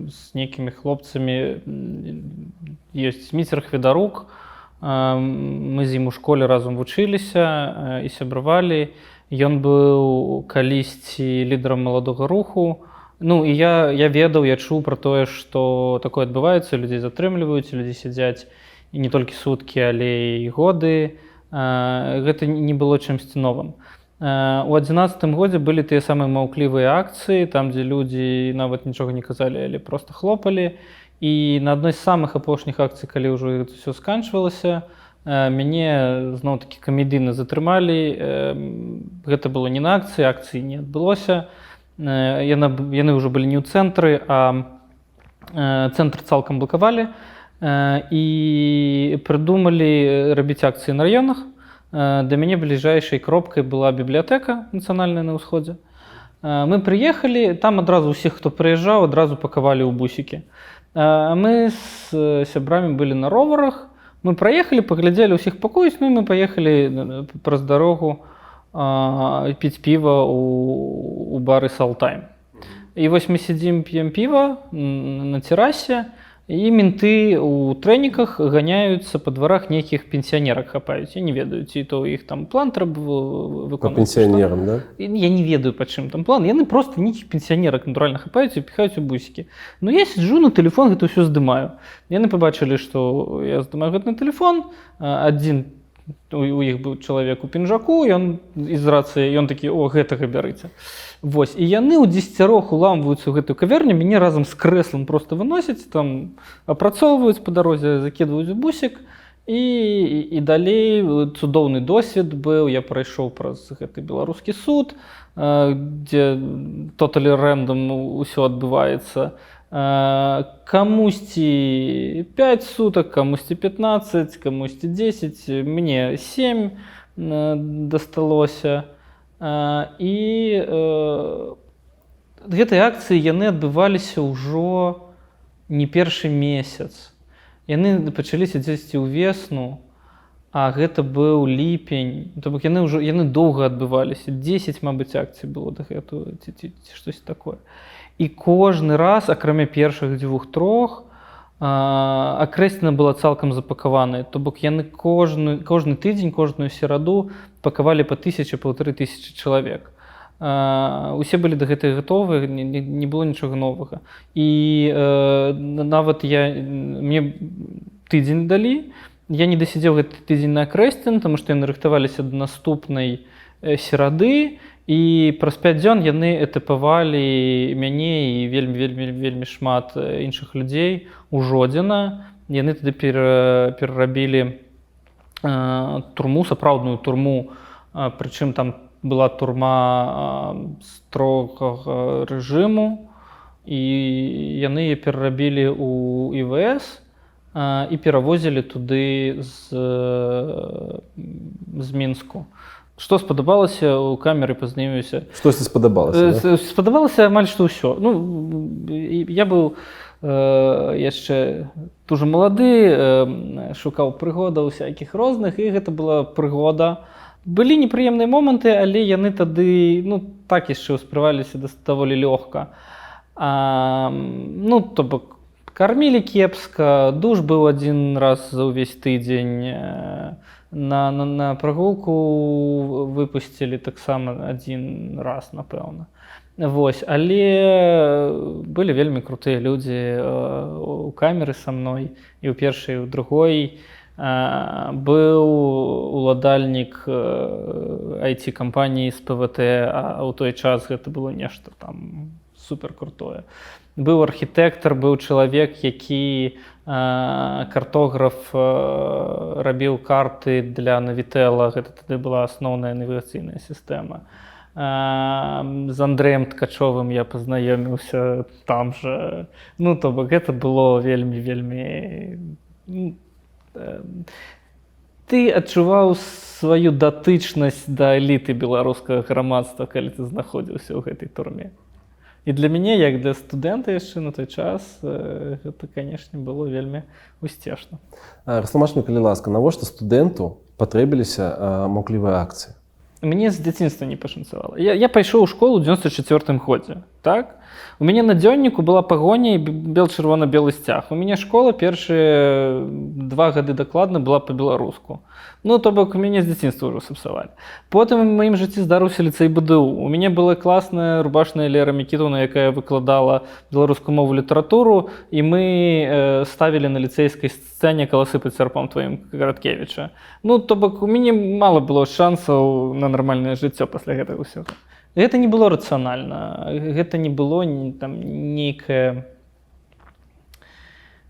Speaker 2: з нейкімі хлопцамі, ёсць Зміцер Хведарук, мы з ім у школе разам вучыліся і сябравалі. Ён быў калісьці лідарам маладога руху. Ну, і я ведаў, я чуў пра тое, што такое адбываецца, людзей затрымліваюць, людзі сядзяць і не толькі суткі, але і годы. Гэта не было чымсьці новым. У 2011 годзе былі тыя самыя маўклівыя акцыі, там, дзе людзі нават нічога не казалі, але проста хлопалі. І на адной з самых апошніх акцый, калі ўжо гэта ўсё сканчвалася, мяне зноў-такі камедыйна затрымалі. Гэта было не на акцыі не адбылося. Яны ўжо былі не ў цэнтры, а цэнтр цалкам блакавалі. І прыдумалі рабіць акцыі на раёнах. Да мяне бліжэйшай кропкай была бібліятэка нацыянальная на ўсходзе. Мы прыехалі, там адразу ўсіх, хто прыязджаў, адразу пакавалі ў бусікі. Мы з сябрамі былі на роварах, мы праехалі, паглядзелі ўсіх пакуюць, ну і мы паехалі праз дарогу піць піва у бары Салтайм. І вось мы сядзім, п'ем піва на терасе, і менты ў трэніках ганяюцца па дварах нейкіх пенсіянерак хапаюць. Я не ведаю, ці то іх там план трэба выконваць.
Speaker 1: Па пенсіянерам, да?
Speaker 2: Я не ведаю, па чым там план. Яны проста нейкіх пенсіянерак натуральна хапаюць і піхаюць у бусікі. Ну я сиджу на тэлефон, гэта ўсё здымаю. Яны пабачылі, што я здымаю гэта на тэлефон. Адзін у іх быў чалавек у пінжаку, ён з рацыі, ён такі: «О, гэтага бярыце». Вось, і яны ў 10 уламваюцца ў гэтую каверню, мяне разам з крэслам проста выносяць, там апрацоўваюць па дарозе, закідваюць у бусік, і далей цудоўны досвед быў. Я прайшоў праз гэты беларускі суд, дзе totally random ўсё адбываецца. Камусьці 5 сутак, камусьці 15, камусьці 10, мне 7 дасталося. І гэтыя акцыі, яны адбываліся ўжо не першы месяц. Яны пачаліся дзесьці ўвесну, а гэта быў ліпень. То бок яны доўга адбываліся. 10, мабыць, акцый было да гэтага, ці штосьці такое. І кожны раз, акрамя першых 2-3, Акрэсціна была цалкам запакаваная. То бок яны кожны тыдзень, кожную сераду пакавалі па 1000-1500 чалавек. Усе былі да гэтага гатовыя, не было нічога новага. І нават мне тыдзень далі, я не дасядзеў гэты тыдзень на Акрэсціну, таму што яны рыхтаваліся да наступнай серады, і праз 5 дзён яны этапавалі мяне і вельмі шмат іншых людзей у Жодзіна. Яны тады перарабілі турму, сапраўдную турму, прычым там была турма строгага рэжыму, і яны яе перарабілі ў ІВС і перавозілі туды з Мінску. Што спадабалася ў камеры, пазнаёміўся.
Speaker 1: Штосьці спадабалася, да?
Speaker 2: Спадабалася амаль што ўсё. Ну, я быў яшчэ дуже малады, шукаў прыгодаў усякіх розных, і гэта была прыгода. Былі непрыемныя моманты, але яны тады, так яшчэ ўспрываліся даволі лёгка. То бок, Кормілі кепска, душ быў адзін раз за ўвесь тыдзень, на прагулку выпусцілі таксама адзін раз, напэўна. Вось, але былі вельмі крутыя людзі у камеры са мной, і ў першай, і ў другой. Быў уладальнік IT-кампаніі з ПВТ, а ў той час гэта было нешта там суперкрутое. Быў архітэктар, быў чалавек, які картограф, рабіў карты для Навітэла, гэта тады была асноўная навігацыйная сістэма. З Андрэем Ткачовым я пазнаёміўся там жа. Ну, то бок, гэта было вельмі. Ты адчуваў сваю датычнасць да эліты беларускага грамадства, калі ты знаходзіўся ў гэтай турме. І для мяне, як для студэнта яшчэ на той час, гэта, канешне, было вельмі усцешна.
Speaker 1: Растлумач мне, калі ласка, навошта студэнту патрэбіліся маўклівыя акцыі?
Speaker 2: Мне з дзяцінства не пашанцавала. Я пайшоў у школу ў 94-м годзе, так? У мяне на дзённіку была пагоня і бел-чырвона-белы сцяг. У мяне школа першыя 2 гады дакладна была па-беларуску. Ну, то бок, у мяне з дзяцінства ўжо сапсавалі. Потым у маім жыцці здарыўся ліцэй БДУ. У мяне была класная рубашная Лера Мікітаўна, якая выкладала беларускую мову, літаратуру, і мы ставілі на ліцэйскай сцэне «Каласы пад сярпом тваім» Караткевіча. Ну, то бок, у мяне мала было шансаў на нармальнае жыццё пасля гэтага ўсяго. Гэта не было рацыянальна, гэта не было там нейкае...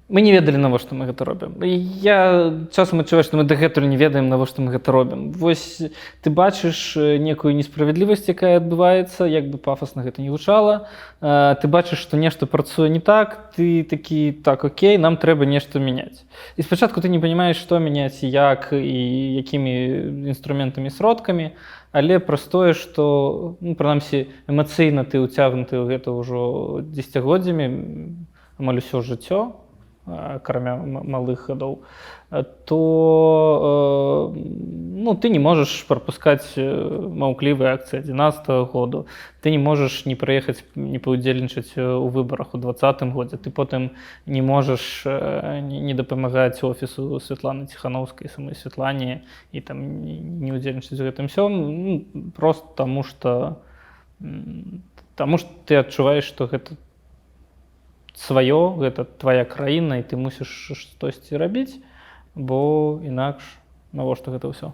Speaker 2: Мы не ведалі, навошта мы гэта робім. Я часам адчуваю, што мы дагэтуль не ведаем, навошта мы гэта робім. Вось ты бачыш некую несправядлівасць, якая адбываецца, як бы пафасна гэта не гучала. Ты бачыш, што нешта працуе не так, ты такі, так, окей, нам трэба нешта мяняць. І спачатку ты не панимаеш, што мяняць, як і якімі інструментамі, сродкамі, але праз тое, што, ну, прынамсі, эмацыйна ты ўцягнуты ў гэта ўжо дзесяцігоддзямі, амаль усё жыццё, кармя малых гадоў, то ну, ты не можаш прапускаць маўклівыя акцыі 11-го году, ты не можаш не прыехаць, не паўдзельнічаць у выбарах у 20-м годзе, ты потым не можаш не дапамагаць офісу Святланы Ціхановскай, самой Святлане, і там не ўдзельнічаць у гэтым всём, ну, просто таму што ты адчуваеш, што гэта сваё, гэта твая краіна, і ты мусіш штосьці рабіць, бо інакш навошта гэта ўсё.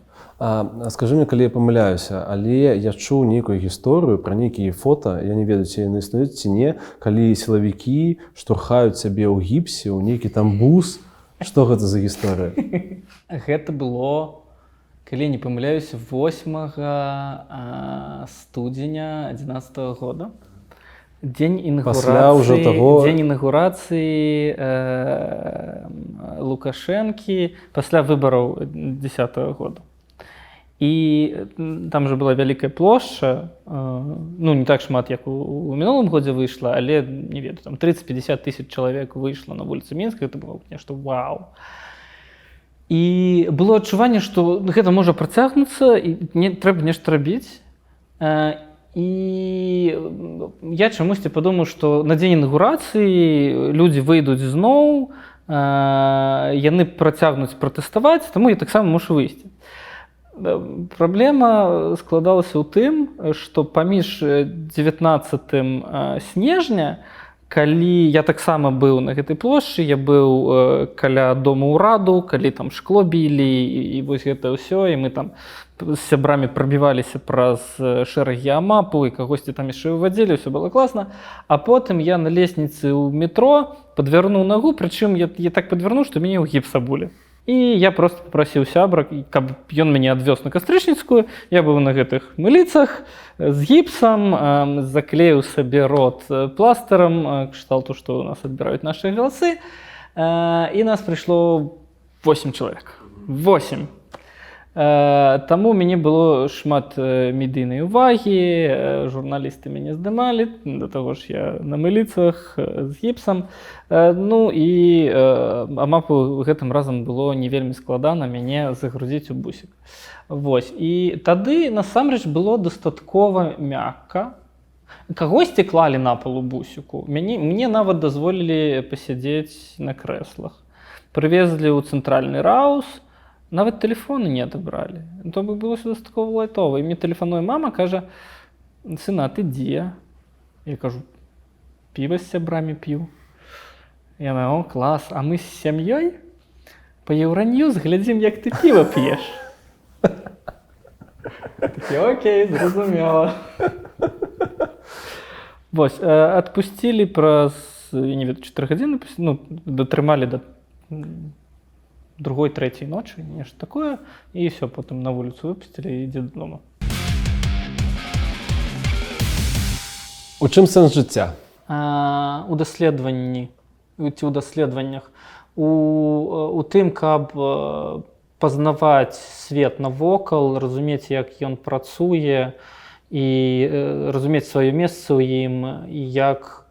Speaker 1: Скажы мне, калі я памыляюся, але я чуў нейкую гісторыю пра нейкія фота, я не ведаю, ці яны існуюць ці не, калі сілавікі штурхаюць цябе ў гіпсе, ў нейкі там бус. Што гэта за гісторыя?
Speaker 2: Гэта было, калі я не памыляюся, 8 студзеня 11-го года. Дзень інаўгурацыі Лукашэнкі пасля выбараў 10-го года. І там жа была вялікая плошча, ну, не так шмат, як у мінулым годзе выйшла, але, не ведаю, там 30-50 тысяч чалавек выйшла на вуліцы Мінска, гэта было нешта вау. І было адчуванне, што гэта можа працягнуцца, і трэба нешта рабіць. І я чамусьці падумаў, што на дзень інаўгурацыі людзі выйдуць зноў, яны працягнуць пратэставаць, таму я таксама мушу выйсці. Праблема складалася ў тым, што паміж 19 снежня, калі я таксама быў на гэтай плошчы, я быў каля дома ўраду, калі там шкло білі, і вось гэта ўсё, і мы там з сябрамі прабіваліся праз шэрагі амапу, і кагосьці там яшчэ вывадзілі, ўсё было класна. А потым я на лесніцы ў метро падвярнуў нагу, прычым я так падвярнуў, што мяне ў гіпс абулі. І я просто папрасіў сябра, каб ён мяне адвёз на Кастрычніцкую. Я быў на гэтых мыліцах з гіпсам, заклеіў сабе рот пластырам, кшталту, што у нас адбіраюць нашы галасы. І нас прыйшло 8 чалавек. 8. Таму мяне было шмат медыйнай увагі, журналісты мяне здымалі, да таго ж я на мыліцах з гіпсам. Ну і амапу гэтым разам было не вельмі складана мяне загрузіць у бусік. Вось. І тады насамрэч было дастаткова мякка, Кагосьці клалі на полу бусіку. Мне нават дазволілі пасядзець на крэслах. Прывезлі ў цэнтральны раус, нават тэлефоны не адабралі. То бы было дастаткова лайтова. І мне тэлефануе мама, кажа: «Сына, ты дзе?» Я кажу: «Піва з сябрамі п'ю». Яна: «О, клас, а мы з сям'ёй па Еўраньюз глядзім, як ты піва п'еш». Такі: «Окей, зразумела». Вось, адпусцілі праз, я не ведаю, 4 гадзіны, ну, датрымалі да 2-3 ночы, нешта такое, і ўсё, потым на вуліцу выпусцілі і ідзе дадому.
Speaker 1: У чым сэнс жыцця?
Speaker 2: У даследаванні, ці ў даследаваннях, у тым, каб пазнаваць свет навокал, разумець, як ён працуе, і разумець сваё месца ў ім, і як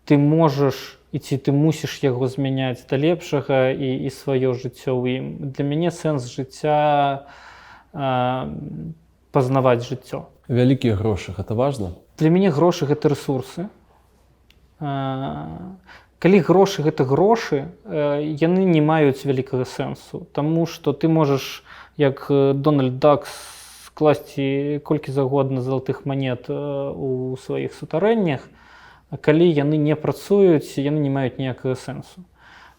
Speaker 2: ты можаш і ці ты мусіш яго змяняць да лепшага і сваё жыццё ў ім. Для мяне сэнс жыцця пазнаваць жыццё.
Speaker 1: Вялікія грошы, гэта важна?
Speaker 2: Для мяне грошы – гэта рэсурсы. Калі грошы – гэта грошы, яны не маюць вялікага сэнсу, таму што ты можаш, як Дональд Дак, скласці колькі загодна залатых манет у сваіх сутарэннях, калі яны не працуюць, яны не маюць ніякага сэнсу.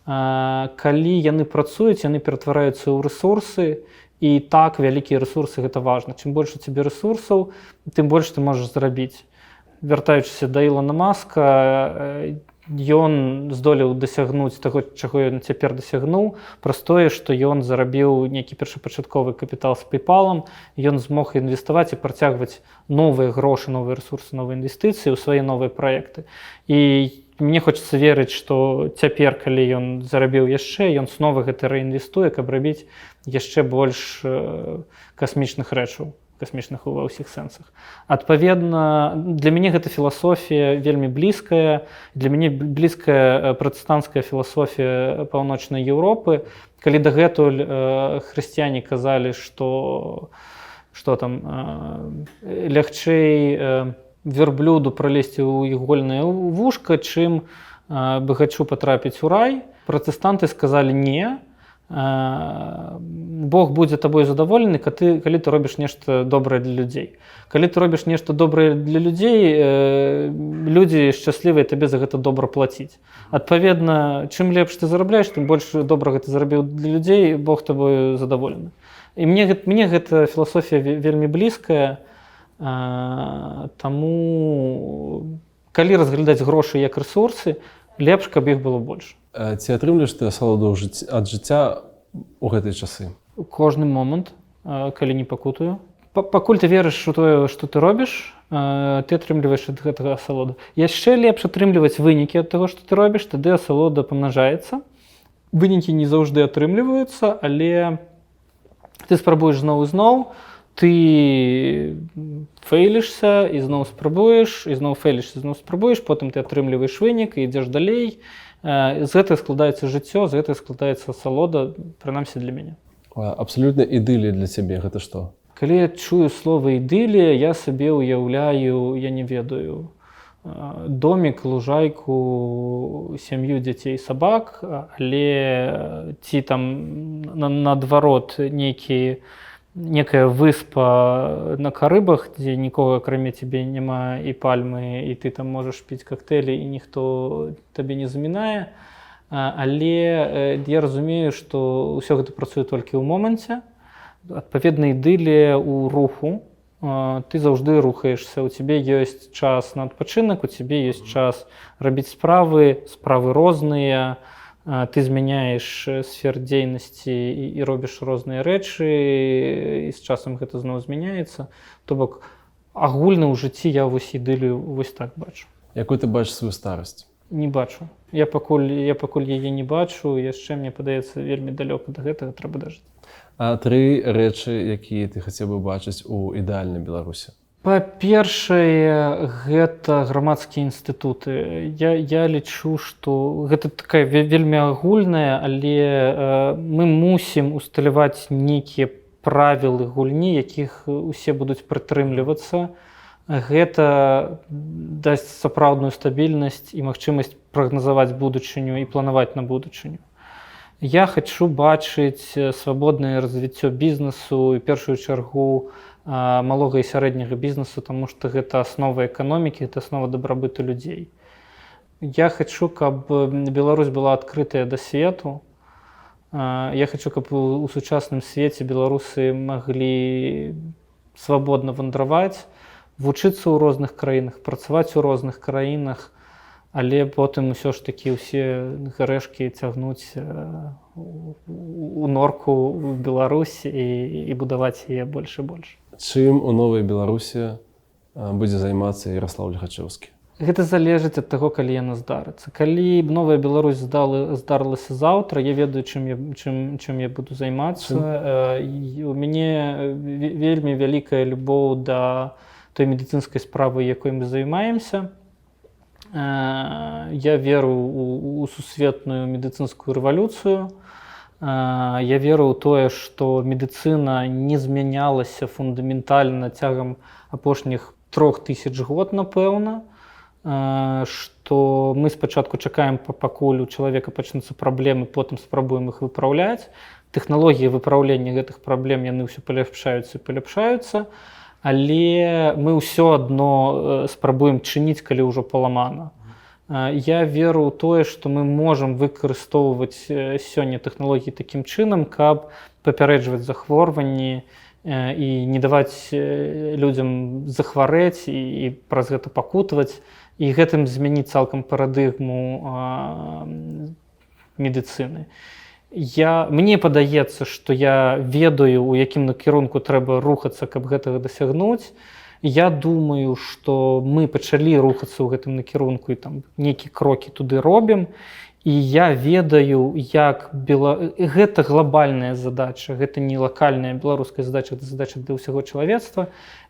Speaker 2: Калі яны працуюць, яны ператвараюцца ў рэсурсы, і так, вялікія рэсурсы – гэта важна. Чым больш у цябе рэсурсаў, тым больш ты можаш зарабіць. Вяртаючыся да Ілона Маска, ён здолеў дасягнуць таго, чаго ён цяпер дасягнуў, праз тое, што ён зарабіў нейкі першапачатковы капітал з PayPal, ён змог інвеставаць і працягваць новыя грошы, новыя рэсурсы, новыя інвестыцыі ў свае новыя праекты. І мне хочацца верыць, што цяпер, калі ён зарабіў яшчэ, ён снова гэта рэінвестуе, каб рабіць яшчэ больш касмічных рэчаў, касмічных ва ўсіх сэнсах. Адпаведна, для мяне гэта філасофія вельмі блізкая. Для мяне блізкая пратэстанцкая філасофія паўночнай Еўропы. Калі дагэтуль хрысціяне казалі, што там лягчэй вярблюду пралезці ў ігольнае вушка, чым багачу патрапіць у рай, пратэстанты сказалі: не, Бог будзе табой задаволены, калі ты робіш нешта добрае для людзей. Калі ты робіш нешта добрае для людзей, людзі шчаслівыя табе за гэта добра плаціць. Адпаведна, чым лепш ты зарабляеш, тым больш добрага ты зарабіў для людзей, Бог табою задаволены. І мне гэта філасофія вельмі блізкая, таму калі разглядаць грошы як рэсурсы, лепш, каб іх было больш.
Speaker 1: Ці атрымліваеш ты асалоду ад жыцця ў гэтыя часы?
Speaker 2: Кожны момант, калі не пакутаю. Пакуль ты верыш у тое, што ты робіш, ты атрымліваеш ад гэтага асалоду. Яшчэ лепш атрымліваць вынікі ад таго, што ты робіш, тады асалода памнажаецца. Вынікі не заўжды атрымліваюцца, але ты спрабуеш зноў і зноў, ты фейлішся і зноў спрабуеш, і зноў фейлішся, зноў спрабуеш, потым ты атрымліваеш вынік і ідзеш далей. З гэтага складаецца жыццё, з гэтага складаецца асалода, прынамсі для мяне.
Speaker 1: Абсалютна ідылія для цябе гэта што?
Speaker 2: Калі я чую слова ідылія, я сабе ўяўляю, я не ведаю, домік, лужайку, сям'ю дзяцей, сабак, але ці там наадварот некая выспа на Карыбах, дзе нікога акрамя цябе няма, і пальмы, і ты там можаш піць кактэйлі, і ніхто табе не замінае. Але я разумею, што ўсё гэта працуе толькі ў моманце. Адпаведна, ідылія ў руху. Ты заўжды рухаешся, у цябе ёсць час на адпачынак, у цябе ёсць час рабіць справы розныя, ты змяняеш сфер дзейнасці і робіш розныя рэчы, і з часам гэта зноў змяняецца. То бок, агульна ў жыцці я вось ідылію вось так бачу.
Speaker 1: Якую ты бачыш сваю старасць?
Speaker 2: Не бачу. Я пакуль яе не бачу, яшчэ, мне падаецца, вельмі далёка да гэтага трэба дажыць.
Speaker 1: А 3 рэчы, якія ты хацеў бы бачыць у ідэальнай Беларусі?
Speaker 2: Па-першае, гэта грамадскія інстытуты. Я лічу, што гэта такая вельмі агульная, але мы мусім усталяваць нейкія правілы гульні, якіх усе будуць прытрымлівацца. Гэта дасць сапраўдную стабільнасць і магчымасць прагназаваць будучыню і планаваць на будучыню. Я хачу бачыць свабоднае развіццё бізнесу і першую чаргу малога і сярэдняга бізнесу, таму што гэта аснова эканомікі, гэта аснова дабрабыту людзей. Я хачу, каб Беларусь была адкрытая да свету. Я хачу, каб у сучасным свеце беларусы маглі свабодна вандраваць, вучыцца ў розных краінах, працаваць у розных краінах, але потым усё ж такі ўсе гарэшкі цягнуць у норку ў Беларусь і будаваць яе больш і больш.
Speaker 1: Чым у новай Беларусі будзе займацца Яраслаў Ліхачэўскі?
Speaker 2: Гэта залежыць ад таго, калі яна здарыцца. Калі б новая Беларусь здарылася заўтра, я ведаю, чым я буду займацца. У мяне вельмі вялікая любоў да той медыцынскай справы, якой мы займаемся. Я веру у сусветную медыцынскую рэвалюцыю. Я веру ў тое, што медыцына не змянялася фундаментальна цягам апошніх 3000 год, напэўна. Што мы спачатку чакаем, пакуль у чалавека пачнуцца праблемы, потым спрабуем іх выпраўляць. Тэхналогіі выпраўлення гэтых праблем, яны ўсё паляпшаюцца, але мы ўсё адно спрабуем чыніць, калі ўжо паламана. Я веру ў тое, што мы можам выкарыстоўваць сёння тэхналогіі такім чынам, каб папярэджваць захворванні і не даваць людзям захварэць і праз гэта пакутаваць, і гэтым змяніць цалкам парадыгму медыцыны. Мне падаецца, што я ведаю, у якім накірунку трэба рухацца, каб гэтага дасягнуць. Я думаю, што мы пачалі рухацца ў гэтым накірунку і там нейкія крокі туды робім. І я ведаю, як гэта глобальная задача, гэта не лакальная беларуская задача, гэта задача для ўсяго чалавецтва.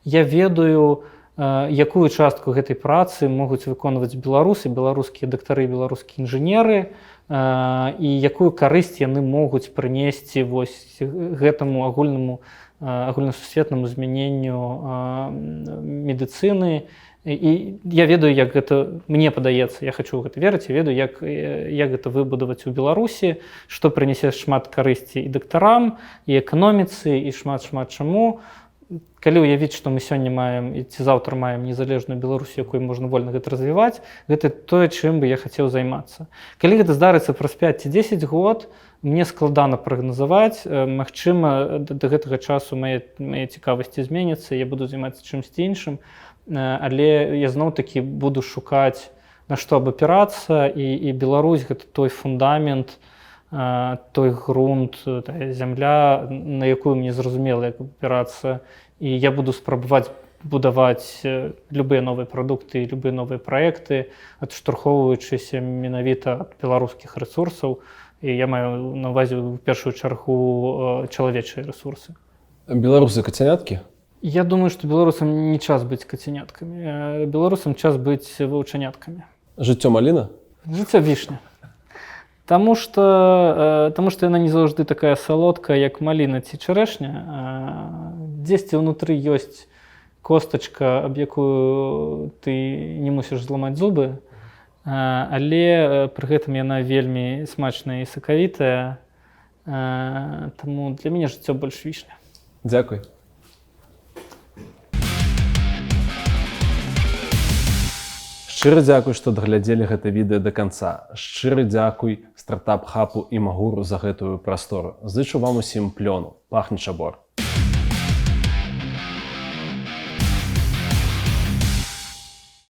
Speaker 2: Я ведаю, якую частку гэтай працы могуць выконваць беларусы, беларускія дактары, беларускія інжынеры, і якую карысць яны могуць прынесці гэтаму агульнасусветнаму змяненню медыцыны. І я ведаю, як гэта, мне падаецца, я хачу гэта верыць, я ведаю, як гэта выбудаваць у Беларусі, што прынясе шмат карысці і дактарам, і эканоміцы, і шмат чаму. Калі ўявіць, што мы сёння маем і ці заўтра маем незалежную Беларусі, якой можна вольна гэта развіваць, гэта тое, чым бы я хацеў займацца. Калі гэта здарыцца праз 5 ці 10 год, мне складана прагназаваць. Магчыма, да гэтага часу мае цікавасці зменяцца, я буду займацца чымсьці іншым, але я зноў-такі буду шукаць, на што абапірацца, і Беларусь — гэта той фундамент, той грунт, тая зямля, на якую мне зразумела, як абапірацца. І я буду спрабаваць будаваць любыя новыя прадукты, любыя новыя праекты, адштурхоўваючыся менавіта ад беларускіх рэсурсаў. І я маю на ўвазе ў першую чаргу чалавечыя рэсурсы.
Speaker 1: Беларусы кацяняткі?
Speaker 2: Я думаю, што беларусам не час быць кацяняткамі. Беларусам час быць ваўчаняткамі.
Speaker 1: Жыццё маліна?
Speaker 2: Жыццё вішня. Таму што яна не заўжды такая салодкая, як маліна ці чарэшня. Дзесьці ўнутры ёсць костачка, аб якую ты не мусіш зламаць зубы, але пры гэтым яна вельмі смачная і сакавітая. Таму для мяне жыццё больш вішня.
Speaker 1: Дзякуй. Шчыра дзякуй, што даглядзелі гэта відэа да канца. Шчыры дзякуй стартап-хабу і Магуру за гэтую прастору. Зычу вам усім плёну. Пахне чабор.